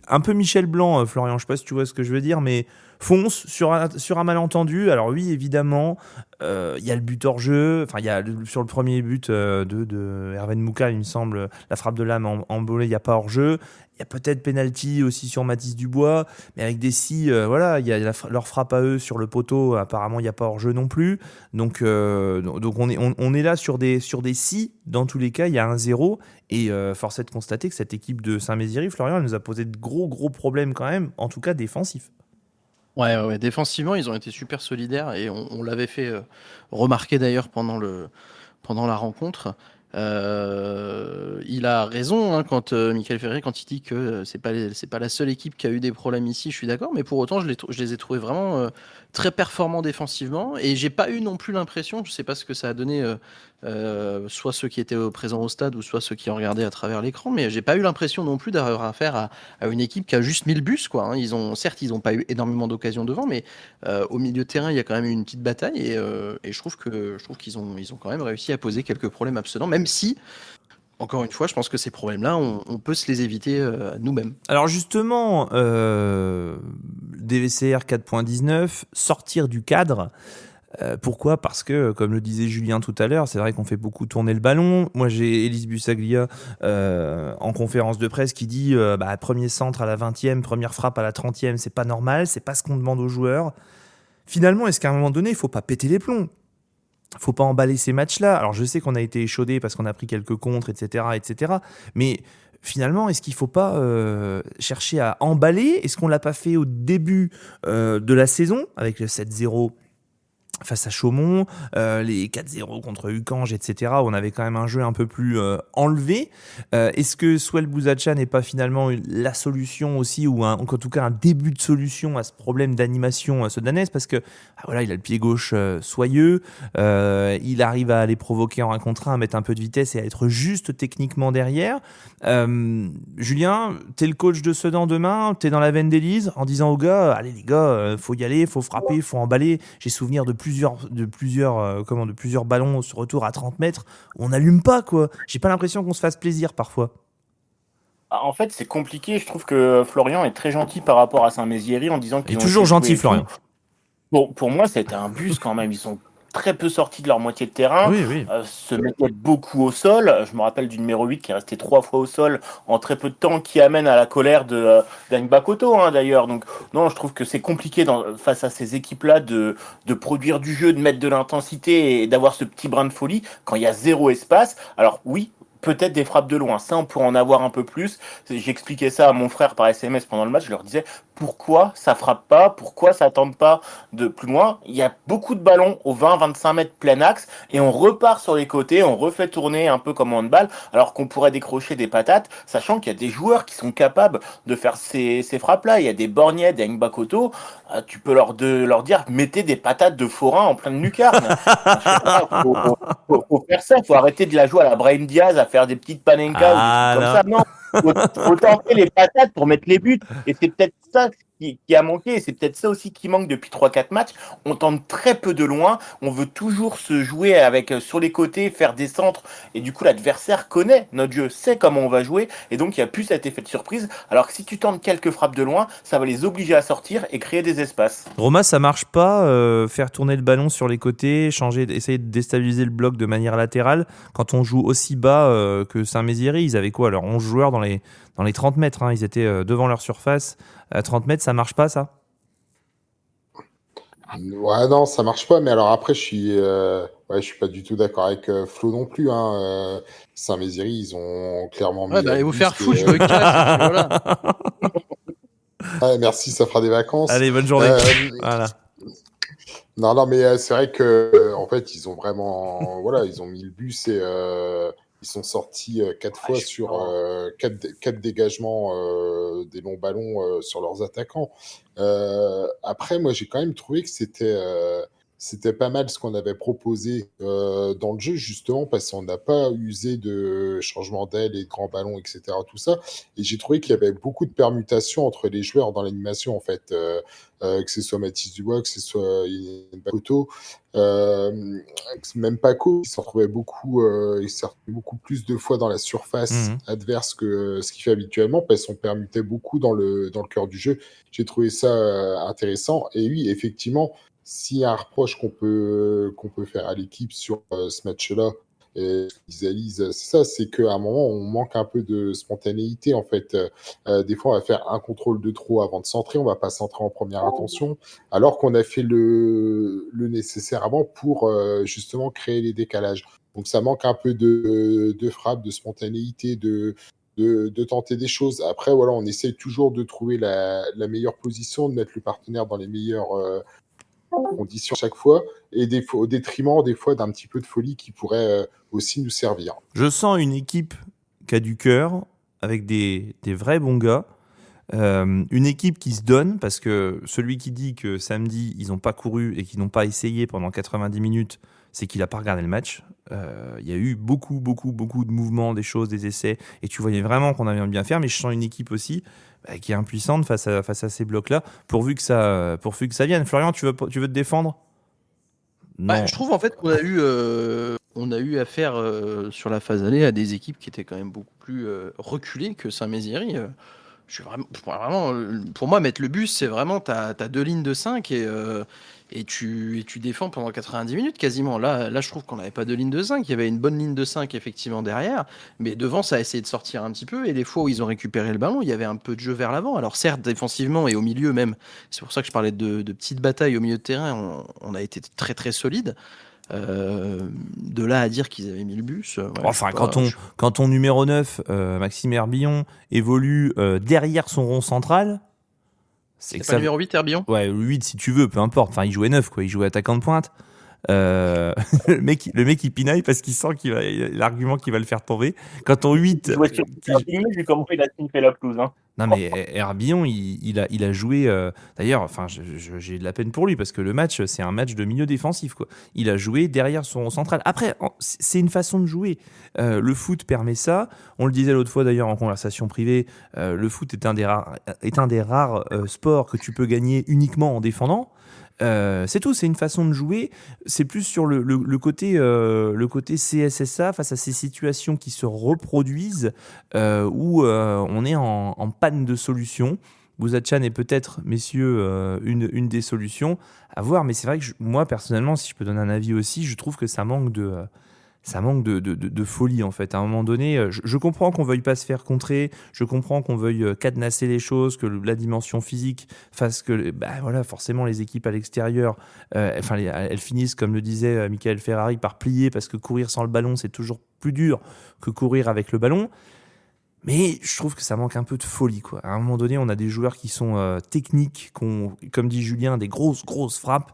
Un peu Michel Blanc, Florian, je sais pas si tu vois ce que je veux dire, mais fonce sur un malentendu. Alors oui, évidemment, il y a le but hors jeu. Enfin, il y a sur le premier but de Hervé Mouka, il me semble, la frappe de l'âme en volée, il n'y a pas hors jeu. Il y a peut-être penalty aussi sur Mathis Dubois, mais avec des si, voilà, il y a leur frappe à eux sur le poteau. Apparemment, il n'y a pas hors jeu non plus. Donc on est là sur des si. Dans tous les cas, il y a un 0 et force est de constater que cette équipe de Saint-Mézières, Florian, elle nous a posé de gros problèmes quand même, en tout cas défensifs. Ouais, défensivement, ils ont été super solidaires et on l'avait fait remarquer d'ailleurs pendant la rencontre. Il a raison hein, quand Michael Ferré, quand il dit que c'est pas la seule équipe qui a eu des problèmes ici, je suis d'accord, mais pour autant je les ai trouvés vraiment très performants défensivement et j'ai pas eu non plus l'impression, je sais pas ce que ça a donné soit ceux qui étaient présents au stade ou soit ceux qui ont regardé à travers l'écran, mais j'ai pas eu l'impression non plus d'avoir affaire à une équipe qui a juste mis le bus quoi, hein. Certes ils ont pas eu énormément d'occasions devant, mais au milieu de terrain il y a quand même eu une petite bataille et je trouve qu'ils ont quand même réussi à poser quelques problèmes absents, même si encore une fois, je pense que ces problèmes-là, on peut se les éviter nous-mêmes. Alors justement, DVCR 4.19, sortir du cadre. Pourquoi ? Parce que, comme le disait Julien tout à l'heure, c'est vrai qu'on fait beaucoup tourner le ballon. Moi, j'ai Élise Bussaglia en conférence de presse qui dit premier centre à la 20e, première frappe à la 30e, c'est pas normal, c'est pas ce qu'on demande aux joueurs. Finalement, est-ce qu'à un moment donné, il faut pas péter les plombs ? Faut pas emballer ces matchs-là. Alors je sais qu'on a été échaudé parce qu'on a pris quelques contres, etc. Mais finalement, est-ce qu'il faut pas chercher à emballer ? Est-ce qu'on l'a pas fait au début de la saison avec le 7-0 face à Chaumont, les 4-0 contre Ucange, etc. On avait quand même un jeu un peu plus enlevé. Est-ce que Souel Bouzatcha n'est pas finalement la solution aussi, ou en tout cas un début de solution à ce problème d'animation sudanaise, parce que voilà, il a le pied gauche soyeux, il arrive à aller provoquer en 1 contre 1, à mettre un peu de vitesse et à être juste techniquement derrière. Julien, t'es le coach de Sedan demain, t'es dans la veine d'Élise en disant aux gars, allez les gars, faut y aller, faut frapper, faut emballer. J'ai souvenir de plusieurs ballons sur retour à 30 mètres, on n'allume pas quoi. J'ai pas l'impression qu'on se fasse plaisir parfois. En fait, c'est compliqué. Je trouve que Florian est très gentil par rapport à Saint-Mézières en disant qu'il est toujours gentil, Florian. Pour moi, c'était un bus quand même. Ils sont très peu sortis de leur moitié de terrain, Oui. se mettaient beaucoup au sol. Je me rappelle du numéro 8 qui est resté 3 fois au sol en très peu de temps, qui amène à la colère d'Anne Bakoto, d'ailleurs. Donc, non, je trouve que c'est compliqué face à ces équipes-là de produire du jeu, de mettre de l'intensité et d'avoir ce petit brin de folie quand il y a zéro espace. Alors, oui. Peut-être des frappes de loin, ça on pourrait en avoir un peu plus. J'expliquais ça à mon frère par SMS pendant le match, je leur disais pourquoi ça frappe pas, pourquoi ça tente pas de plus loin. Il y a beaucoup de ballons aux 20-25 mètres plein axe et on repart sur les côtés, on refait tourner un peu comme en handball, alors qu'on pourrait décrocher des patates, sachant qu'il y a des joueurs qui sont capables de faire ces frappes-là. Il y a des Borgnet, des Ngbakoto, tu peux leur dire mettez des patates de forain en pleine lucarne. Faut faire ça, faut arrêter de la jouer à la Brahim Diaz, à faire des petites panenka ou des trucs comme ça. Non, faut tenter les patates pour mettre les buts. Et c'est peut-être ça qui a manqué. Et c'est peut-être ça aussi qui manque depuis 3-4 matchs. On tente très peu de loin. On veut toujours se jouer avec sur les côtés, faire des centres. Et du coup, l'adversaire connaît notre jeu, sait comment on va jouer. Et donc, il n'y a plus cet effet de surprise. Alors que si tu tentes quelques frappes de loin, ça va les obliger à sortir et créer des espaces. Roma, ça marche pas, faire tourner le ballon sur les côtés, essayer de déstabiliser le bloc de manière latérale. Quand on joue aussi bas que Saint-Mézières, ils avaient quoi alors 11 joueurs dans les 30 mètres, ils étaient devant leur surface. À 30 mètres, ça marche pas, ça ? Ouais, non, ça marche pas. Mais alors après, je suis pas du tout d'accord avec Flo non plus. Saint-Mézières, ils ont clairement mis. Allez vous faire foutre, je me casse. Voilà. Ouais, merci, ça fera des vacances. Allez, bonne journée. Voilà. Non, mais c'est vrai que en fait, ils ont vraiment, ils ont mis le bus et ils sont sortis 4 fois sur 4 dégagements des longs ballons sur leurs attaquants. Après, moi, j'ai quand même trouvé que c'était pas mal ce qu'on avait proposé dans le jeu, justement, parce qu'on n'a pas usé de changement d'aile et de grands ballons, etc., tout ça. Et j'ai trouvé qu'il y avait beaucoup de permutations entre les joueurs dans l'animation, en fait, que ce soit Mathis Dubois, que ce soit Yann Bakoto, même Paco, il s'en retrouvait beaucoup plus de fois dans la surface adverse que ce qu'il fait habituellement, parce qu'on permutait beaucoup dans le cœur du jeu. J'ai trouvé ça intéressant. Et oui, effectivement, s'il y a un reproche qu'on peut faire à l'équipe sur ce match-là, et c'est ça, c'est qu'à un moment, on manque un peu de spontanéité, en fait. Des fois, on va faire un contrôle de trop avant de centrer, on va pas centrer en première intention, alors qu'on a fait le nécessaire avant pour justement créer les décalages. Donc ça manque un peu de frappe, de spontanéité, de tenter des choses. Après, on essaye toujours de trouver la meilleure position, de mettre le partenaire dans les meilleures conditions chaque fois, et au détriment des fois d'un petit peu de folie qui pourrait aussi nous servir. Je sens une équipe qui a du cœur, avec des vrais bons gars, une équipe qui se donne, parce que celui qui dit que samedi ils n'ont pas couru et qu'ils n'ont pas essayé pendant 90 minutes, c'est qu'il n'a pas regardé le match. Il y a eu beaucoup de mouvements, des choses, des essais, et tu voyais vraiment qu'on avait bien faire, mais je sens une équipe aussi qui est impuissante face à ces blocs-là, pourvu que ça vienne. Florian, tu veux te défendre ? Non. Je trouve en fait qu'on a eu affaire sur la phase allée à des équipes qui étaient quand même beaucoup plus reculées que Saint-Mézières. Pour moi, mettre le bus, c'est vraiment t'as 2 lignes de 5 et tu défends pendant 90 minutes quasiment. Là, je trouve qu'on n'avait pas de ligne de 5. Il y avait une bonne ligne de 5 effectivement derrière, mais devant, ça a essayé de sortir un petit peu. Et les fois où ils ont récupéré le ballon, il y avait un peu de jeu vers l'avant. Alors certes, défensivement et au milieu même, c'est pour ça que je parlais de petites batailles au milieu de terrain. On a été très très solide. De là à dire qu'ils avaient mis le bus. Quand ton numéro 9, Maxime Herbillon, évolue derrière son rond central. C'est pas numéro 8, Herbillon ? Ouais, 8 si tu veux, peu importe. Enfin, il jouait 9, quoi. Il jouait attaquant de pointe. Le mec il pinaille parce qu'il sent qu'il a l'argument qui va le faire tomber. Quand ton 8. J'ai compris, il a fait la pelouse. Non, mais Herbillon, il a joué. D'ailleurs, j'ai de la peine pour lui parce que le match, c'est un match de milieu défensif, quoi. Il a joué derrière son central. Après, c'est une façon de jouer. Le foot permet ça. On le disait l'autre fois d'ailleurs en conversation privée. Le foot est un des rares sports que tu peux gagner uniquement en défendant. C'est tout, c'est une façon de jouer. C'est plus sur le côté CSSA face à ces situations qui se reproduisent où on est en panne de solutions. Bouzatchan est peut-être, messieurs, une des solutions à voir. Mais c'est vrai que moi, personnellement, si je peux donner un avis aussi, je trouve que ça manque de folie, en fait. À un moment donné, je comprends qu'on veuille pas se faire contrer, je comprends qu'on veuille cadenasser les choses, que la dimension physique fasse que, voilà, forcément, les équipes à l'extérieur, elles finissent, comme le disait Michael Ferrari, par plier, parce que courir sans le ballon, c'est toujours plus dur que courir avec le ballon. Mais je trouve que ça manque un peu de folie, quoi. À un moment donné, on a des joueurs qui sont techniques, qui ont, comme dit Julien, des grosses frappes,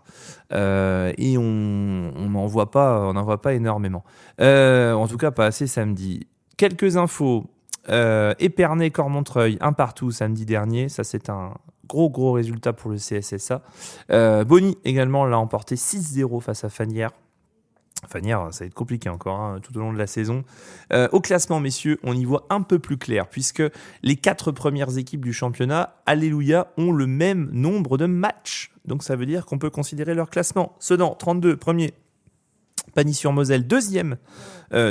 et on n'en voit pas énormément. En tout cas, pas assez samedi. Quelques infos. Épernay, Cormontreuil, 1-1 samedi dernier. Ça, c'est un gros résultat pour le CSSA. Bonny également l'a emporté 6-0 face à Fanières. Fanières, ça va être compliqué encore tout au long de la saison. Au classement, messieurs, on y voit un peu plus clair, puisque les 4 premières équipes du championnat, alléluia, ont le même nombre de matchs. Donc ça veut dire qu'on peut considérer leur classement. Sedan, 32, premier. Pagny-sur-Moselle, deuxième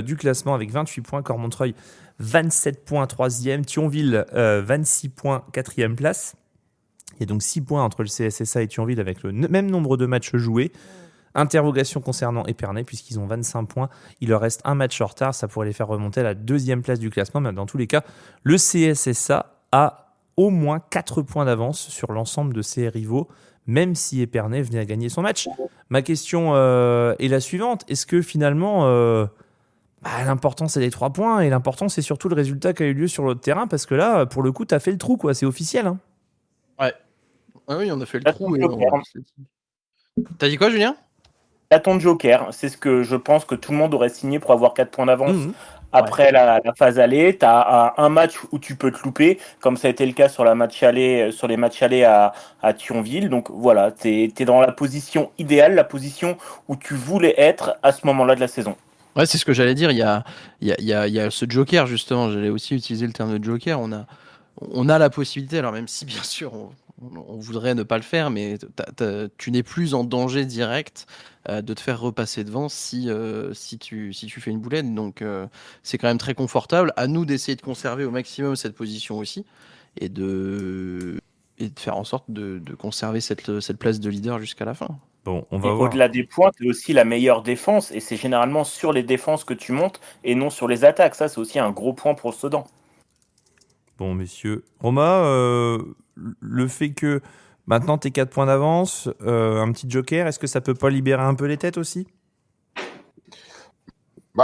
du classement avec 28 points. Cormontreuil, 27 points, troisième. Thionville, 26 points, quatrième place. Il y a donc 6 points entre le CSSA et Thionville avec le même nombre de matchs joués. Interrogation concernant Épernay, puisqu'ils ont 25 points. Il leur reste un match en retard. Ça pourrait les faire remonter à la deuxième place du classement. Mais dans tous les cas, le CSSA a au moins 4 points d'avance sur l'ensemble de ses rivaux, même si Épernay venait à gagner son match. Ma question est la suivante. Est-ce que finalement, l'important, c'est les 3 points et l'important, c'est surtout le résultat qui a eu lieu sur l'autre terrain? Parce que là, pour le coup, tu as fait le trou, quoi. C'est officiel. Hein. Ouais. Ah oui, on a fait le trou. T'as dit quoi, Julien? À ton joker, c'est ce que je pense que tout le monde aurait signé pour avoir 4 points d'avance. Après la phase aller, tu as un match où tu peux te louper, comme ça a été le cas sur les matchs allés à Thionville. Donc voilà, tu es dans la position idéale, la position où tu voulais être à ce moment-là de la saison. Ouais, c'est ce que j'allais dire. Il y a ce joker, justement. J'allais aussi utiliser le terme de joker. On a la possibilité, alors même si bien sûr on voudrait ne pas le faire, mais tu n'es plus en danger direct de te faire repasser devant si tu fais une boulette. Donc c'est quand même très confortable. À nous d'essayer de conserver au maximum cette position aussi et de faire en sorte de conserver cette place de leader jusqu'à la fin. Bon, on va voir. Au-delà des points, tu as aussi la meilleure défense, et c'est généralement sur les défenses que tu montes et non sur les attaques. Ça, c'est aussi un gros point pour le Sedan. Bon, messieurs. Romain, le fait que maintenant tu aies 4 points d'avance, un petit joker, est-ce que ça peut pas libérer un peu les têtes aussi?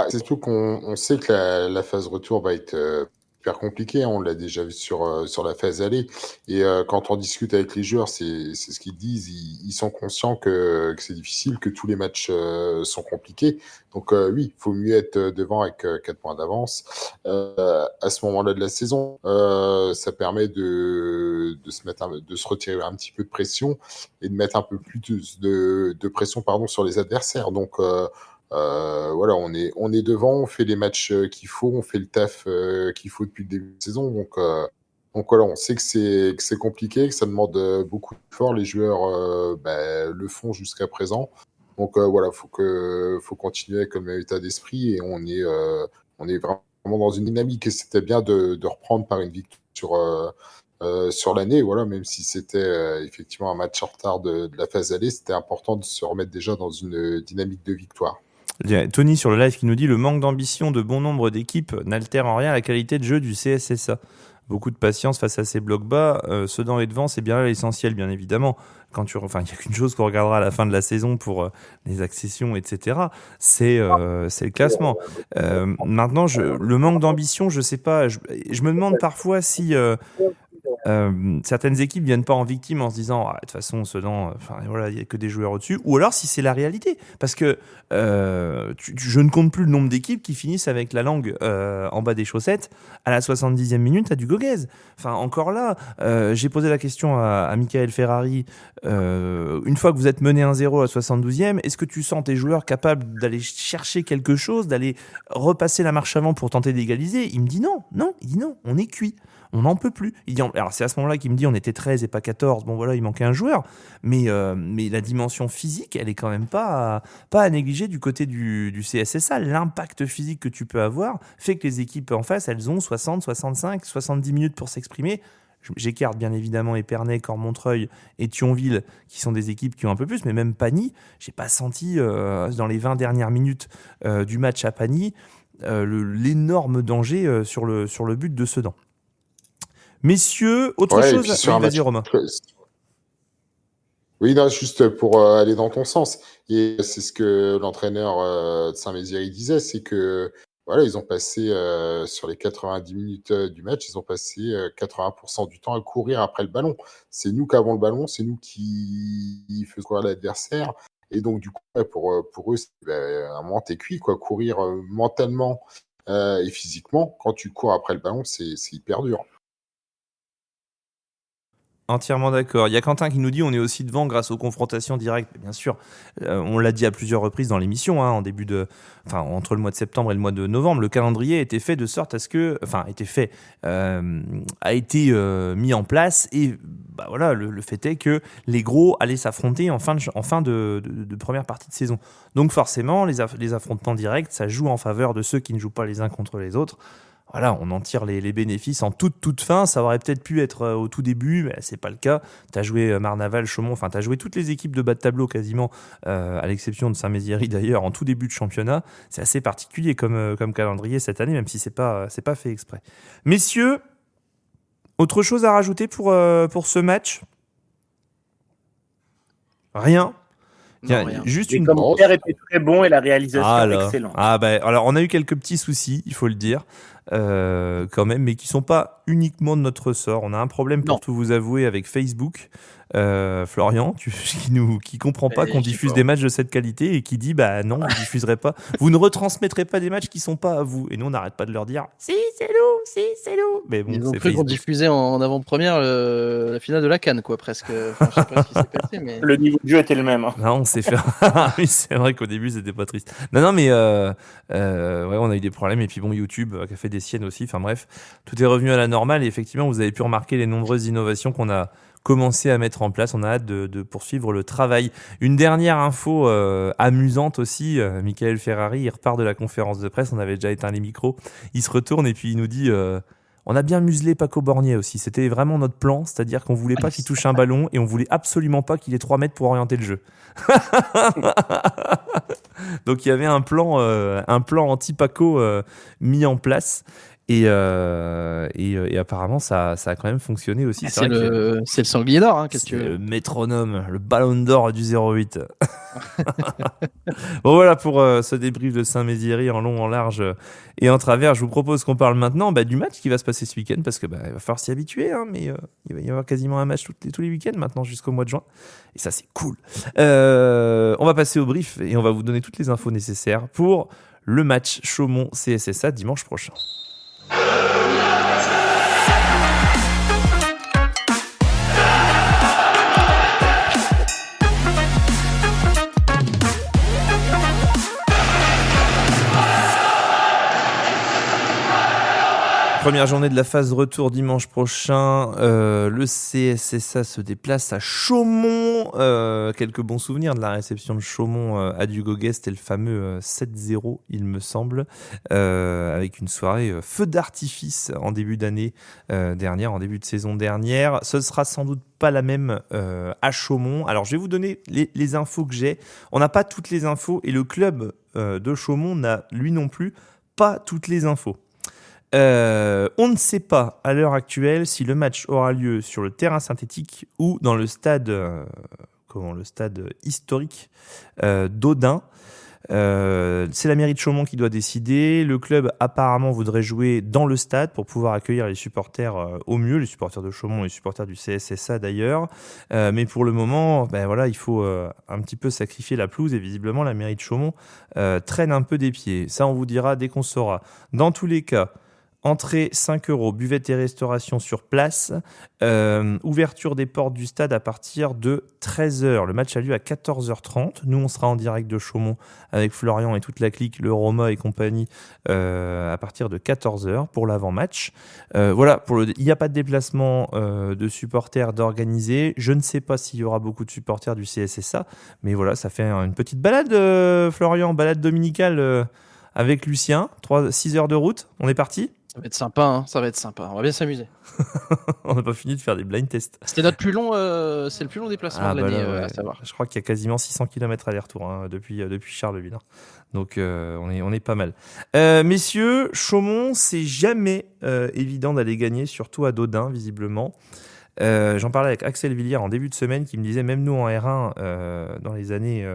C'est surtout qu'on sait que la phase retour va être hyper compliquée. On l'a déjà vu sur la phase aller. Et quand on discute avec les joueurs, c'est ce qu'ils disent. Ils sont conscients que c'est difficile, que tous les matchs sont compliqués. Donc oui, il faut mieux être devant avec 4 points d'avance. À ce moment-là de la saison, ça permet de se retirer un petit peu de pression et de mettre un peu plus de pression sur les adversaires. Donc voilà, on est devant, on fait les matchs qu'il faut, on fait le taf qu'il faut depuis le début de saison. Donc voilà, on sait que c'est compliqué, que ça demande beaucoup d'efforts. Les joueurs le font jusqu'à présent. Donc voilà, faut continuer avec le même état d'esprit et on est vraiment dans une dynamique et c'était bien de reprendre par une victoire sur l'année. Voilà, même si c'était effectivement un match en retard de la phase aller, c'était important de se remettre déjà dans une dynamique de victoire. Il y a Tony sur le live qui nous dit « Le manque d'ambition de bon nombre d'équipes n'altère en rien la qualité de jeu du CSSA. Beaucoup de patience face à ces blocs bas. Sedan est devant, c'est bien là l'essentiel, bien évidemment. Il n'y a qu'une chose qu'on regardera à la fin de la saison pour les accessions, etc. C'est le classement. Maintenant, le manque d'ambition, je ne sais pas. Je me demande parfois si... certaines équipes viennent pas en victime en se disant de toute façon Sedan, voilà, il y a que des joueurs au-dessus, ou alors si c'est la réalité, parce que je ne compte plus le nombre d'équipes qui finissent avec la langue en bas des chaussettes à la 70e minute à du Gauguez. Enfin encore là, j'ai posé la question à Michael Ferrari, une fois que vous êtes mené 1-0 à 72e, est-ce que tu sens tes joueurs capables d'aller chercher quelque chose, d'aller repasser la marche avant pour tenter d'égaliser? Il me dit non, on est cuit. On n'en peut plus. Alors c'est à ce moment-là qu'il me dit on était 13 et pas 14. Bon voilà, il manquait un joueur. Mais la dimension physique, elle est quand même pas à négliger du côté du CSSA. L'impact physique que tu peux avoir fait que les équipes en face, elles ont 60, 65, 70 minutes pour s'exprimer. J'écarte bien évidemment Épernay, Cormontreuil et Thionville, qui sont des équipes qui ont un peu plus, mais même Pagny, j'ai pas senti dans les 20 dernières minutes du match à Pagny l'énorme danger sur le but de Sedan. Messieurs, autre chose. Oui, vas-y, Romain. Oui, non, juste pour aller dans ton sens. Et c'est ce que l'entraîneur de Saint-Mézières disait, c'est que voilà, ils ont passé sur les 90 minutes du match, ils ont passé 80% du temps à courir après le ballon. C'est nous qui avons le ballon, c'est nous qui faisons courir l'adversaire. Et donc, du coup, pour eux, à un moment, t'es cuit, quoi. Courir mentalement et physiquement, quand tu cours après le ballon, c'est hyper dur. Entièrement d'accord. Il y a Quentin qui nous dit on est aussi devant grâce aux confrontations directes. Bien sûr, on l'a dit à plusieurs reprises dans l'émission, en entre le mois de septembre et le mois de novembre, le calendrier était fait de sorte à ce que, a été mis en place et voilà, le fait est que les gros allaient s'affronter en fin de première partie de saison. Donc forcément, les affrontements directs, ça joue en faveur de ceux qui ne jouent pas les uns contre les autres. Voilà, on en tire les bénéfices en toute fin. Ça aurait peut-être pu être au tout début, mais c'est pas le cas. Tu as joué Marnaval, Chaumont, tu as joué toutes les équipes de bas de tableau quasiment, à l'exception de Saint-Mézières d'ailleurs, en tout début de championnat. C'est assez particulier comme calendrier cette année, même si c'est pas fait exprès. Messieurs, autre chose à rajouter pour ce match ? Rien. Juste une commentaire était très bon et la réalisation excellente. Alors on a eu quelques petits soucis, il faut le dire, quand même, mais qui sont pas uniquement de notre ressort. On a un problème pour tout vous avouer avec Facebook. Florian, qui comprend pas qu'on diffuse des matchs de cette qualité et qui dit non, vous diffuserez pas, vous ne retransmettrez pas des matchs qui sont pas à vous. Et nous on n'arrête pas de leur dire si c'est nous. Mais bon, ils ont cru qu'on diffusait en avant-première la finale de la CAN, quoi, presque. Enfin, je sais pas ce qui s'est passé, mais le niveau de jeu était le même. Non, on s'est fait. Oui, c'est vrai qu'au début c'était pas triste. Non, mais ouais, on a eu des problèmes et puis bon, YouTube qui a fait des siennes aussi. Enfin bref, tout est revenu à la normale et effectivement, vous avez pu remarquer les nombreuses innovations qu'on a commencer à mettre en place. On a hâte de poursuivre le travail. Une dernière info amusante aussi, Michael Ferrari, il repart de la conférence de presse, on avait déjà éteint les micros, il se retourne et puis il nous dit on a bien muselé Paco Bornier aussi, c'était vraiment notre plan, c'est-à-dire qu'on voulait pas qu'il touche un ballon et on voulait absolument pas qu'il ait 3 mètres pour orienter le jeu. Donc il y avait un plan anti-Paco mis en place. Et apparemment ça a quand même fonctionné aussi. C'est le sanglier d'or, qu'est-ce que tu veux. Le métronome, le ballon d'or du 08. Bon voilà pour ce débrief de Saint-Mézières en long, en large et en travers. Je vous propose qu'on parle maintenant du match qui va se passer ce week-end parce que il va falloir s'y habituer, mais il va y avoir quasiment un match tous les week-ends maintenant jusqu'au mois de juin et ça c'est cool. On va passer au brief et on va vous donner toutes les infos nécessaires pour le match Chaumont-CSSA dimanche prochain. Première journée de la phase retour dimanche prochain. Le CSSA se déplace à Chaumont. Quelques bons souvenirs de la réception de Chaumont à Dugoguet. C'était le fameux 7-0, il me semble, avec une soirée feu d'artifice en début d'année dernière, en début de saison dernière. Ce sera sans doute pas la même à Chaumont. Alors, je vais vous donner les infos que j'ai. On n'a pas toutes les infos et le club de Chaumont n'a, lui non plus, pas toutes les infos. On ne sait pas à l'heure actuelle si le match aura lieu sur le terrain synthétique ou dans le stade, le stade historique d'Audun. C'est la mairie de Chaumont qui doit décider. Le club apparemment voudrait jouer dans le stade pour pouvoir accueillir les supporters au mieux, les supporters de Chaumont et les supporters du CSSA d'ailleurs. Mais pour le moment, il faut un petit peu sacrifier la pelouse et visiblement la mairie de Chaumont traîne un peu des pieds. Ça, on vous dira dès qu'on saura. Dans tous les cas, entrée 5 €, buvette et restauration sur place, ouverture des portes du stade à partir de 13h. Le match a lieu à 14h30. Nous, on sera en direct de Chaumont avec Florian et toute la clique, le Roma et compagnie, à partir de 14h pour l'avant-match. Voilà, il n'y a pas de déplacement de supporters d'organiser. Je ne sais pas s'il y aura beaucoup de supporters du CSSA, mais voilà, ça fait une petite balade, Florian, balade dominicale avec Lucien, 6 heures de route. On est parti ? Ça va être sympa, hein, ça va être sympa. On va bien s'amuser. On n'a pas fini de faire des blind tests. C'était notre plus long, c'est le plus long déplacement de l'année, là, ouais. à savoir. Je crois qu'il y a quasiment 600 km aller-retour depuis Charleville. Donc on est pas mal. Messieurs, Chaumont, c'est jamais évident d'aller gagner, surtout à Dodin, visiblement. J'en parlais avec Axel Villiers en début de semaine qui me disait, même nous en R1, dans les années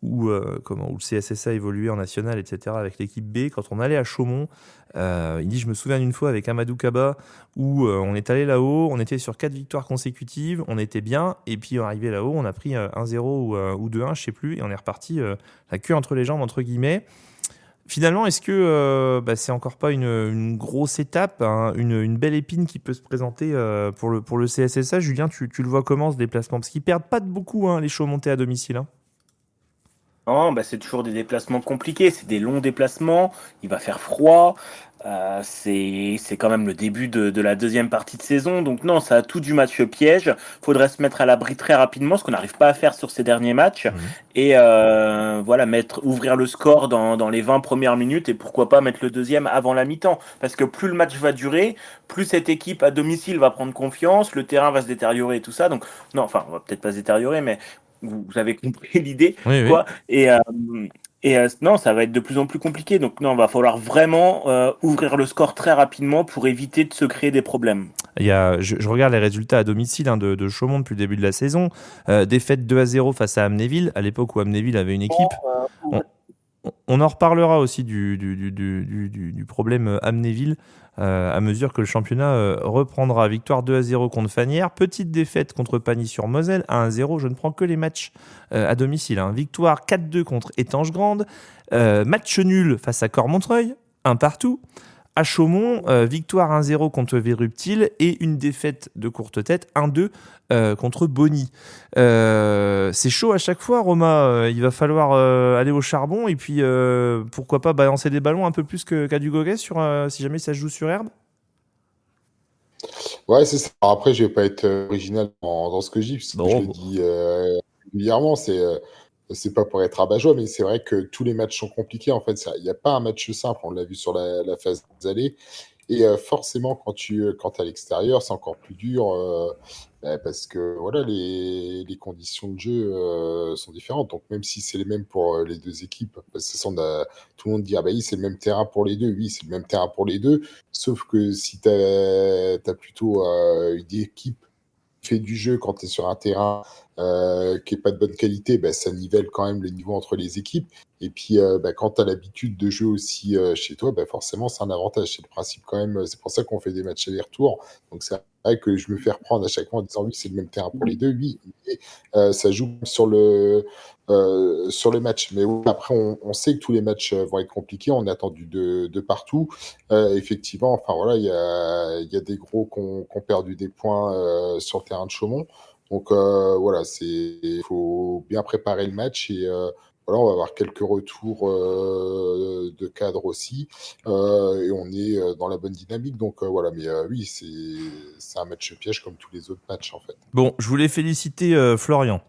où le CSSA évoluait en national, etc., avec l'équipe B, quand on allait à Chaumont, il dit, je me souviens d'une fois avec Amadou Kaba où on est allé là-haut, on était sur 4 victoires consécutives, on était bien, et puis arrivé là-haut, on a pris 1-0 ou 2-1, je sais plus, et on est reparti la queue entre les jambes, entre guillemets. Finalement, est-ce que c'est encore pas une grosse étape, hein, une belle épine qui peut se présenter pour le CSSA? Julien, tu le vois comment, ce déplacement? Parce qu'ils perdent pas de beaucoup, hein, les Chaumontais à domicile. Hein. Non, c'est toujours des déplacements compliqués, c'est des longs déplacements, il va faire froid, c'est quand même le début de la deuxième partie de saison, donc non, ça a tout du match piège, faudrait se mettre à l'abri très rapidement, ce qu'on n'arrive pas à faire sur ces derniers matchs, et voilà, ouvrir le score dans les 20 premières minutes, et pourquoi pas mettre le deuxième avant la mi-temps, parce que plus le match va durer, plus cette équipe à domicile va prendre confiance, le terrain va se détériorer et tout ça, donc non, enfin, on va peut-être pas se détériorer, mais vous avez compris l'idée, Oui, quoi. Et non, ça va être de plus en plus compliqué. Donc non, va falloir vraiment ouvrir le score très rapidement pour éviter de se créer des problèmes. Je regarde les résultats à domicile de Chaumont depuis le début de la saison. Défaite 2-0 face à Amnéville, à l'époque où Amnéville avait une équipe. On en reparlera aussi du problème Amnéville à mesure que le championnat reprendra. Victoire 2-0 contre Fanière, petite défaite contre Pagny-sur-Moselle, 1-0, je ne prends que les matchs à domicile. Hein. Victoire 4-2 contre Étanges-Grande, match nul face à Cormontreuil, 1 partout. À Chaumont, victoire 1-0 contre Véruptil et une défaite de courte tête, 1-2 contre Bonny. C'est chaud à chaque fois, Roma. Il va falloir aller au charbon et puis pourquoi pas balancer des ballons un peu plus qu'à du Goguet si jamais ça se joue sur herbe. Ouais, c'est ça. Alors après, je vais pas être original dans ce que je dis, parce que je le dis régulièrement, c'est pas pour être rabat-joie, mais c'est vrai que tous les matchs sont compliqués. En fait, il n'y a pas un match simple. On l'a vu sur la phase d'aller. Et forcément, quand t'es à l'extérieur, c'est encore plus dur parce que voilà, les conditions de jeu sont différentes. Donc, même si c'est les mêmes pour les deux équipes, parce que tout le monde dit, ah bah oui, c'est le même terrain pour les deux. Oui, c'est le même terrain pour les deux. Sauf que si t'as plutôt une équipe qui fait du jeu quand tu es sur un terrain qui n'est pas de bonne qualité, ça nivelle quand même le niveau entre les équipes. Et puis, quand tu as l'habitude de jouer aussi chez toi, forcément, c'est un avantage. C'est le principe quand même. C'est pour ça qu'on fait des matchs aller-retour. Donc, c'est vrai que je me fais reprendre à chaque fois en disant oui, c'est le même terrain pour les deux. Oui, mais ça joue sur le match. Mais oui, après, on sait que tous les matchs vont être compliqués. On est attendu de partout. Effectivement, enfin voilà, il y a des gros qui ont perdu des points sur le terrain de Chaumont. Donc voilà, il faut bien préparer le match et voilà, on va avoir quelques retours de cadre aussi et on est dans la bonne dynamique. Donc voilà, mais oui, c'est un match piège comme tous les autres matchs en fait. Bon, je voulais féliciter Florian.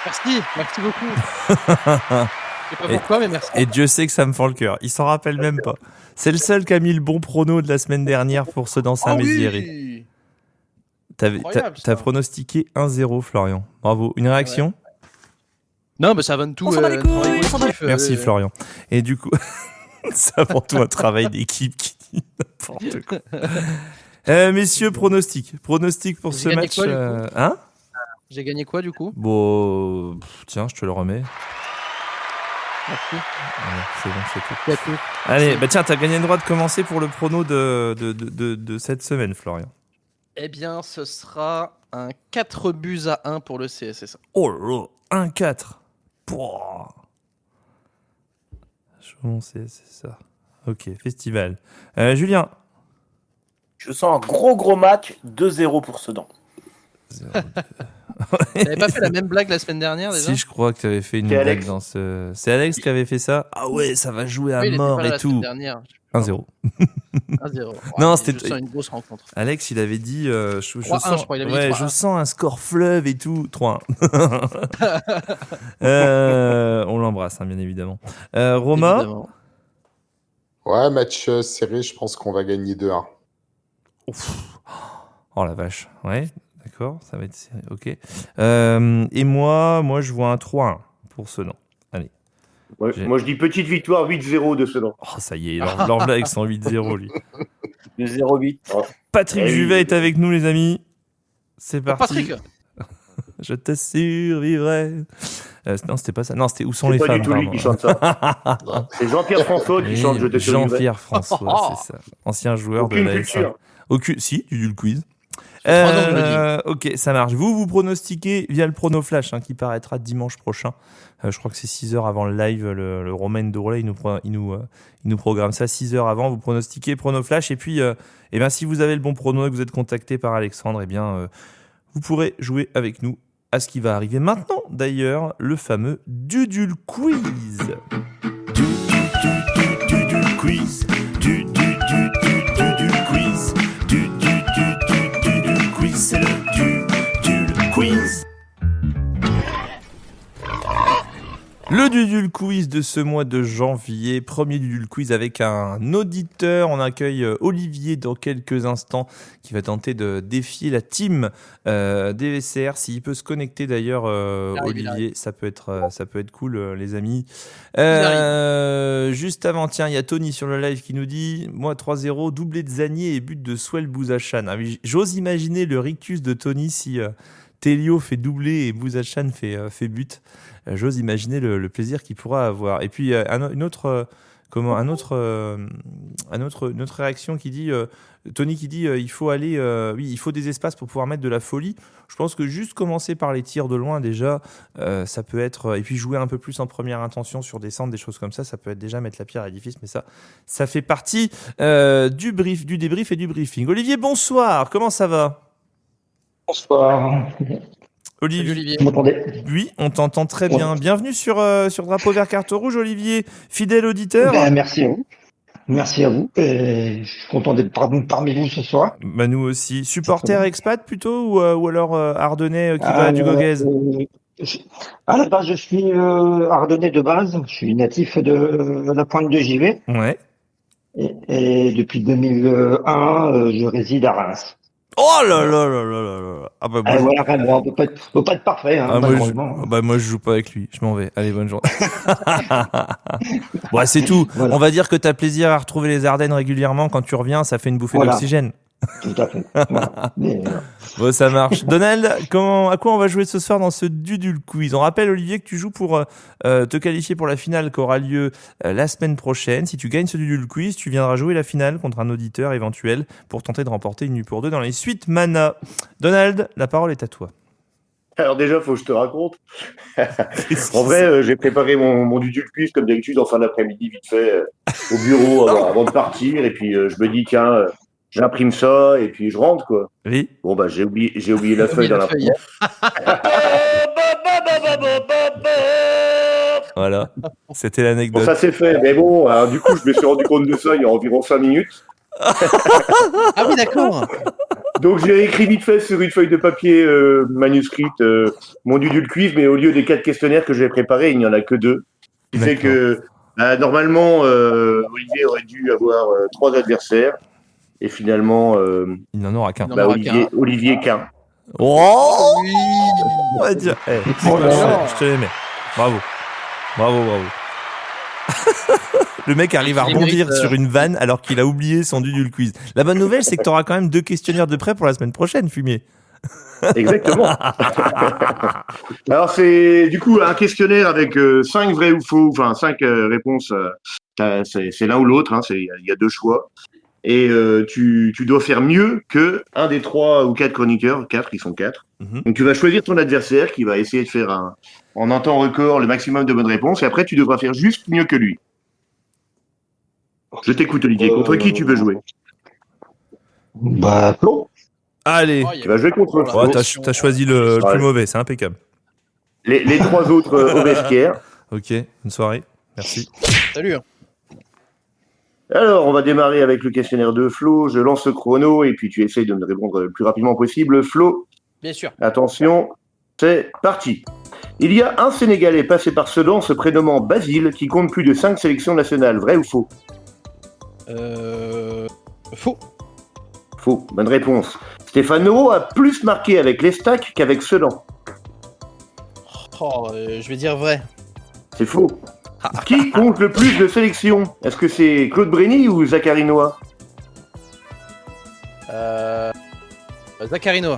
Merci beaucoup. Je sais pas pourquoi, mais merci. Et Dieu sait que ça me fend le cœur. Il s'en rappelle même pas. C'est le seul qui a mis le bon prono de la semaine dernière pour ceux dans Saint-Mézières. Oui. T'as pronostiqué 1-0, Florian. Bravo. Une réaction? Ouais. Non, mais ça va de tout. Merci, Florian. Et du coup, c'est avant tout un travail d'équipe qui dit n'importe quoi. Messieurs, pronostic pour ce match. Quoi, j'ai gagné quoi, du coup? Bon, tiens, je te le remets. Merci. Ouais, c'est bon, c'est tout. tout. Allez, tiens, t'as gagné le droit de commencer pour le prono de cette semaine, Florian. Eh bien, ce sera un 4-1 pour le CSSA. Oh là là, 1-4. Pouah. C'est ça. Ok, festival. Julien. Je sens un gros match, 2-0 pour Sedan. T'avais pas fait la même blague la semaine dernière déjà? Si, je crois que tu avais fait une blague dans ce... C'est Alex qui avait fait ça. Ah ouais, ça va jouer à mort et tout. 1-0. 1-0. Non, c'était je sens une grosse rencontre. Alex, il avait dit je sens un score fleuve et tout. 3-1. On l'embrasse, hein, bien évidemment. Roma. Évidemment. Ouais, match serré, je pense qu'on va gagner 2-1. Ouf. Oh la vache. Ouais, d'accord, ça va être serré. Ok. Et moi, je vois un 3-1 pour Sedan. Allez. Moi, je dis petite victoire 8-0 de Sedan. Oh, ça y est, l'enveloppe avec son 8-0, lui. Le 0-8. Patrick Juvet est avec nous, les amis. C'est parti. Patrick. Je te survivrai. Non, c'était pas ça. Non, c'était Où sont les C'est pas femmes. du tout lui qui chante ça. C'est Jean-Pierre François qui chante Je te survivrai. Jean-Pierre François, c'est ça. Ancien joueur Aucune de la culture. S1. Si, du quiz. 3 ans, je le dis. Ok, ça marche. Vous pronostiquez via le Prono Flash qui paraîtra dimanche prochain. Je crois que c'est 6 heures avant le live. Le Romain Dourlet, il nous programme ça 6 heures avant. Vous pronostiquez Prono Flash. Et puis, si vous avez le bon prono et que vous êtes contacté par Alexandre, vous pourrez jouer avec nous à ce qui va arriver maintenant. D'ailleurs, le fameux Dudul Quiz. Dudul Quiz. Dudul Quiz. Dudul Quiz. C'est le Dudul Quiz. Le Dudul Quiz de ce mois de janvier, premier Dudul Quiz avec un auditeur. On accueille Olivier dans quelques instants qui va tenter de défier la team DVCR. S'il peut se connecter d'ailleurs, Olivier, ça peut être cool, les amis. Juste avant, tiens, il y a Tony sur le live qui nous dit « Moi, 3-0, doublé de Zanier et but de Swell Bouzachan ». Ah, j'ose imaginer le rictus de Tony si Telio fait doubler et Bouzachan fait but. J'ose imaginer le plaisir qu'il pourra avoir. Et puis une autre réaction qui dit Tony qui dit il faut aller il faut des espaces pour pouvoir mettre de la folie. Je pense que juste commencer par les tirs de loin déjà ça peut être, et puis jouer un peu plus en première intention sur des centres, des choses comme ça peut être déjà mettre la pierre à l'édifice, mais ça fait partie du débrief et du briefing. Olivier, bonsoir, comment ça va? Bonsoir. Olivier. Vous m'entendez? Oui, on t'entend très bien. Bienvenue sur Drapeau Vert Carte Rouge, Olivier, fidèle auditeur. Merci à vous. Merci à vous. Et je suis content d'être parmi vous ce soir. Nous aussi. Supporter expat plutôt ou alors ardennais qui va du Gauguez? À la base, je suis ardennais de base. Je suis natif de la Pointe de Givet. Ouais. Et depuis 2001, je réside à Reims. Oh là là là là là là. Ah bah voilà, on peut pas être parfait. Hein, moi je joue pas avec lui, je m'en vais. Allez, bonne journée. Bon, c'est tout. Voilà. On va dire que t'as plaisir à retrouver les Ardennes régulièrement. Quand tu reviens, ça fait une bouffée d'oxygène. Tout à fait. Voilà. Bon, ça marche. Donald, à quoi on va jouer ce soir dans ce Dudul Quiz? On rappelle, Olivier, que tu joues pour te qualifier pour la finale qui aura lieu la semaine prochaine. Si tu gagnes ce Dudul Quiz, tu viendras jouer la finale contre un auditeur éventuel pour tenter de remporter une nuit pour deux dans les suites Mana. Donald, la parole est à toi. Alors déjà, faut que je te raconte. En vrai, j'ai préparé mon Dudul Quiz comme d'habitude en fin d'après-midi, vite fait, au bureau avant de partir. Et puis je me dis, tiens... j'imprime ça et puis je rentre, quoi. Oui. Bon, bah, j'ai oublié la feuille dans la feuille. Voilà. C'était l'anecdote. Bon, ça c'est fait. Mais bon, alors, du coup, je me suis rendu compte de ça il y a environ 5 minutes. Ah oui, d'accord. Donc, j'ai écrit vite fait sur une feuille de papier manuscrite mon Dudul Quiz, mais au lieu des 4 questionnaires que j'avais préparés, il n'y en a que 2. Ce qui fait que, normalement, Olivier aurait dû avoir 3 adversaires. Et finalement, il n'en aura qu'un. Olivier qu'un. Oh oui. On va dire. Je te l'aimais. Bravo. Le mec arrive à rebondir sur une vanne alors qu'il a oublié son Dudul Quiz. La bonne nouvelle, c'est que tu auras quand même 2 questionnaires de prêt pour la semaine prochaine, Fumier. Exactement. Alors, c'est du coup un questionnaire avec 5 vrais ou faux, enfin 5 réponses. C'est l'un ou l'autre, il y a 2 choix. Et tu dois faire mieux que un des 3 ou 4 chroniqueurs. 4, ils sont 4. Donc tu vas choisir ton adversaire qui va essayer de faire en un temps record le maximum de bonnes réponses. Et après, tu devras faire juste mieux que lui. Je t'écoute, Olivier. Contre qui tu veux jouer? Bah, Flo. Allez. Tu vas jouer contre Flo. T'as choisi le plus mauvais, c'est impeccable. Les 3 autres au vestiaire. Ok, une soirée. Merci. Salut. Alors, on va démarrer avec le questionnaire de Flo. Je lance le chrono et puis tu essayes de me répondre le plus rapidement possible. Flo, bien sûr. Attention, c'est parti. Il y a un Sénégalais passé par Sedan se prénommant Basile qui compte plus de 5 sélections nationales. Vrai ou faux? Faux. Faux. Bonne réponse. Stéphane Leroux a plus marqué avec l'Estac qu'avec Sedan. Je vais dire vrai. C'est faux. Qui compte le plus de sélections? Est-ce que c'est Claude Brény ou Zachary Noah? Zacharino.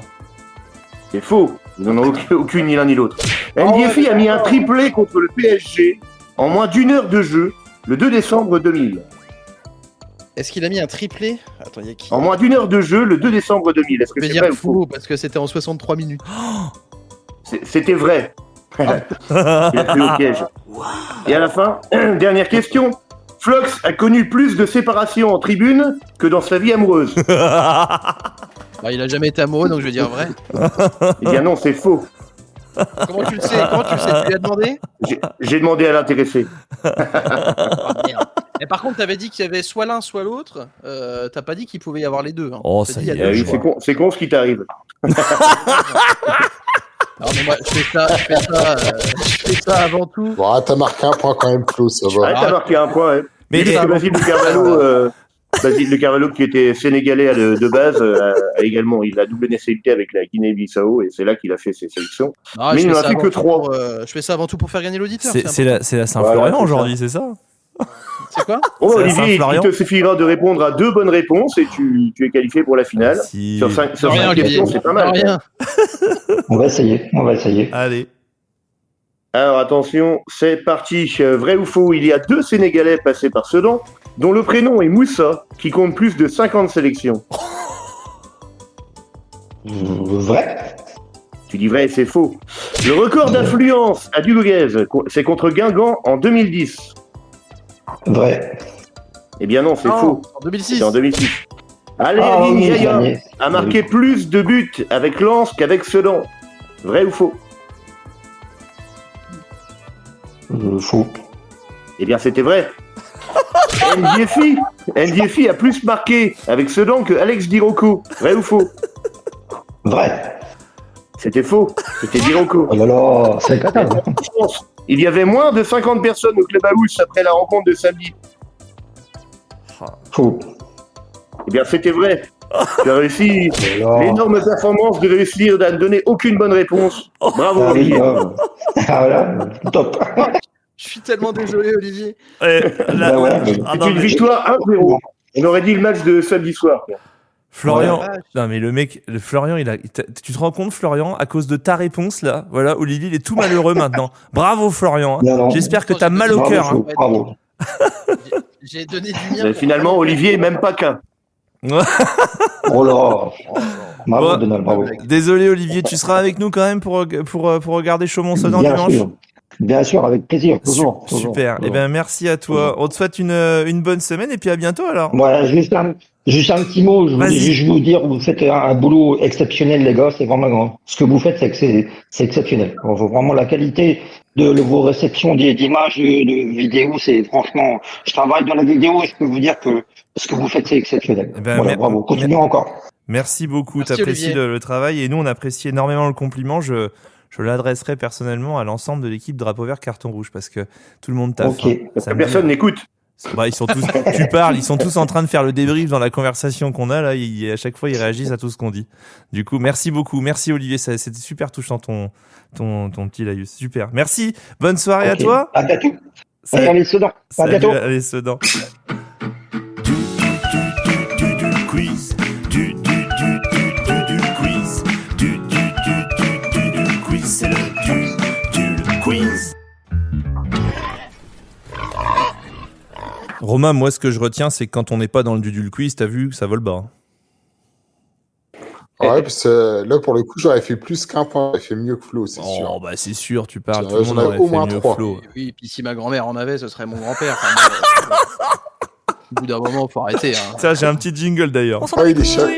C'est faux. Ils n'en ont aucune ni l'un ni l'autre. NDFI a mis un triplé contre le PSG en moins d'une heure de jeu le 2 décembre 2000. Est-ce qu'il a mis un triplé? Attends, il y a qui? En moins d'une heure de jeu le 2 décembre 2000. Est-ce que Je vais c'est vrai dire ou faux? faux parce que c'était en 63 minutes. C'était vrai. Il a pris au piège. Et à la fin, dernière question. Flox a connu plus de séparations en tribune que dans sa vie amoureuse. Bah, il a jamais été amoureux, donc je vais dire vrai. Eh bien non, c'est faux. Comment tu le sais? Tu lui as demandé? J'ai demandé à l'intéressé. Merde. Et par contre, t'avais dit qu'il y avait soit l'un, soit l'autre. T'as pas dit qu'il pouvait y avoir les deux. Hein. Oh, T'as ça dit, y il y a est, deux Oui, choix. c'est con ce qui t'arrive. Alors, mais moi, je fais ça avant tout. Bon, t'as marqué un point quand même, Flo, ça va. Ouais, t'as marqué un point. Ouais. Mais Et Basile Le Carvalho, qui était sénégalais de base, il a double nationalité avec la Guinée-Bissau et c'est là qu'il a fait ses sélections. Non, Mais je il fais n'en a ça fait que avant tout 3. je fais ça avant tout pour faire gagner l'auditeur. C'est la Saint-Florian Voilà, c'est aujourd'hui, c'est ça? C'est quoi? Oh, C'est à Olivier, il Saint-Florian. te suffira de répondre à 2 bonnes réponses et tu es qualifié pour la finale. Si. Sur 5 Rien, Olivier. questions, c'est pas mal. Rien. On va essayer. Allez. Alors attention, c'est parti. Vrai ou faux, il y a 2 Sénégalais passés par Sedan, dont le prénom est Moussa, qui compte plus de 50 sélections. Vrai. Tu dis vrai et c'est faux. Le record d'affluence à Duguez, c'est contre Guingamp en 2010. Vrai. Eh bien non, c'est Non, faux. En 2006. C'est en 2006. Allez, Ah Aline oui, Yaya l'année. a marqué plus de buts avec Lens qu'avec Sedan. Vrai ou faux? Faux. Eh bien, c'était vrai. NDFI a plus marqué avec Sedan que Alex Di Rocco. Vrai ou faux? Vrai. C'était faux. C'était Di Rocco. Oh là là, c'est catastrophe. Il y avait moins de 50 personnes au Club House après la rencontre de samedi. Faux. Eh bien, c'était vrai. Tu as réussi l'énorme performance de réussir à ne donner aucune bonne réponse. Bravo, Ah oui, Olivier. voilà, top. Je suis tellement désolé, Olivier. Bah ouais, mais- Ah, C'est non, une mais- victoire 1-0. On aurait dit le match de samedi soir. Florian, Voilà. non mais le mec, Florian, tu te rends compte, Florian, à cause de ta réponse là, voilà, Olivier, il est tout malheureux maintenant. Bravo, Florian. Hein. Non, non. J'espère que Non, t'as j'ai mal au donné- cœur. Hein. Bravo. J'ai donné du mien. Finalement, Olivier, même pas qu'un. Oh là. Bravo, Bon. Donald, bravo. Désolé, Olivier, tu seras avec nous quand même pour regarder Chaumont-Sedan Bien dimanche. sûr. Bien sûr, avec plaisir, toujours. Super. Eh ben merci à toi. On te souhaite une bonne semaine et puis à bientôt alors. Voilà, juste un petit mot. Je voulais Vas-y. juste vous dire, vous faites un boulot exceptionnel, les gars. C'est vraiment grand. Ce que vous faites, c'est exceptionnel. On voit vraiment la qualité de vos réceptions d'images, de vidéos. C'est franchement, je travaille dans la vidéo et je peux vous dire que ce que vous faites, c'est exceptionnel. Eh ben, Voilà, bravo. Continuez encore. Merci beaucoup. Merci, T'apprécies Olivier. le travail et nous on apprécie énormément le compliment. Je l'adresserai personnellement à l'ensemble de l'équipe Drapeau Vert Carton Rouge parce que tout le monde taffe. Ok. hein. Parce Ça que me personne dit- n'écoute. Bah, ils sont tous, tu parles, ils sont tous en train de faire le débrief dans la conversation qu'on a là. À chaque fois, ils réagissent à tout ce qu'on dit. Du coup, merci beaucoup. Merci Olivier. C'était super touchant ton petit laïus. Super. Merci. Bonne soirée à Ok. toi. À bientôt. Salut. Allez, Sedan. À Salut, bientôt. allez, Sedan. Du quiz, du quiz, du quiz, c'est le quiz. Romain, moi, ce que je retiens, c'est que quand on n'est pas dans le Dudul Quiz, t'as vu que ça vole bas. Ouais, parce que là, pour le coup, j'aurais fait plus qu'un point. J'aurais fait mieux que Flo, c'est sûr. Oh, bah, c'est sûr, tu parles. J'en Tout le monde avais aurait au fait moins mieux que 3. Flo. Oui, puis si ma grand-mère en avait, ce serait mon grand-père. Enfin, au bout d'un moment, faut arrêter. Hein. Ça, j'ai un petit jingle d'ailleurs. Ah, il est chef.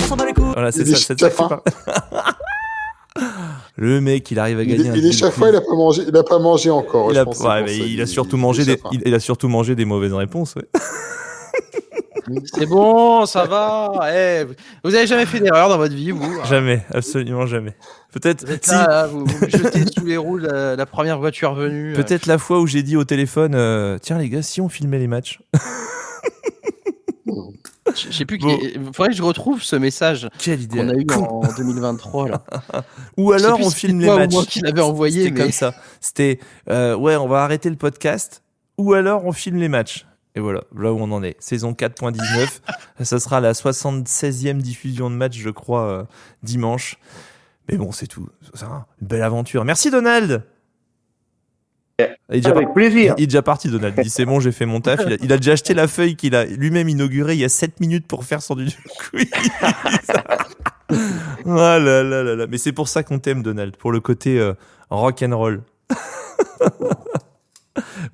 Voilà, c'est Il est ça, c'est ça chef, qui hein. parle. Le mec, il arrive à gagner un Il est Dudul chaque Quiz. fois, il a pas mangé encore. Il je a, pense, ouais, c'est pour mais ça. il a surtout mangé est des, chef, hein. il a surtout mangé des mauvaises réponses. Ouais. C'est bon, ça va. Vous avez jamais fait d'erreur dans votre vie, vous? Jamais, absolument jamais. Peut-être, Vous êtes si, là, là, vous me jetez sous les roues la première voiture venue. peut-être la fois où j'ai dit au téléphone, tiens les gars, si on filmait les matchs. Je sais plus. Bon. Faudrait que je retrouve ce message Quelle idée. qu'on a eu en 2023 là. Ou Je sais alors plus on si filme c'était les toi ou matchs. moi qui l'avais envoyé, C'était mais- comme ça. C'était ouais, on va arrêter le podcast. Ou alors on filme les matchs. Et voilà, là où on en est. Saison 4.19. Ça sera la 76e diffusion de match, je crois, dimanche. Mais bon, c'est tout. C'est une belle aventure. Merci Donald. Il est déjà Avec plaisir. Il est déjà parti, Donald. Il dit c'est bon, j'ai fait mon taf. Il a déjà acheté la feuille qu'il a lui-même inaugurée il y a 7 minutes pour faire son du quiz. Ah là là là là. Mais c'est pour ça qu'on t'aime, Donald, pour le côté rock and roll.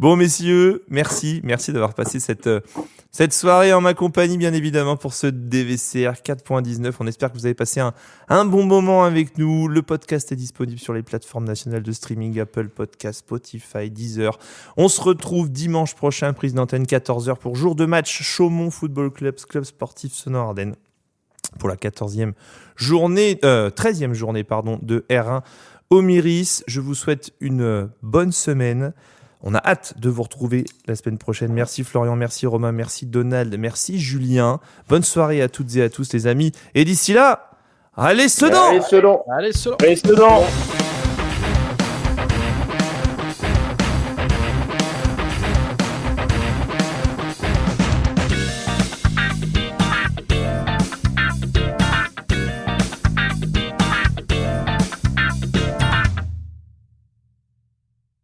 Bon, messieurs, merci d'avoir passé cette soirée en ma compagnie, bien évidemment, pour ce DVCR 4.19. On espère que vous avez passé un bon moment avec nous. Le podcast est disponible sur les plateformes nationales de streaming, Apple Podcast, Spotify, Deezer. On se retrouve dimanche prochain, prise d'antenne 14h pour jour de match Chaumont Football Club, club sportif Sonor-Ardenne, pour la 13e journée de R1 Omiris. Je vous souhaite une bonne semaine. On a hâte de vous retrouver la semaine prochaine. Merci Florian, merci Romain, merci Donald, merci Julien. Bonne soirée à toutes et à tous les amis. Et d'ici là, allez Sedan! Allez, Sedan! Allez, Sedan! Allez, Sedan!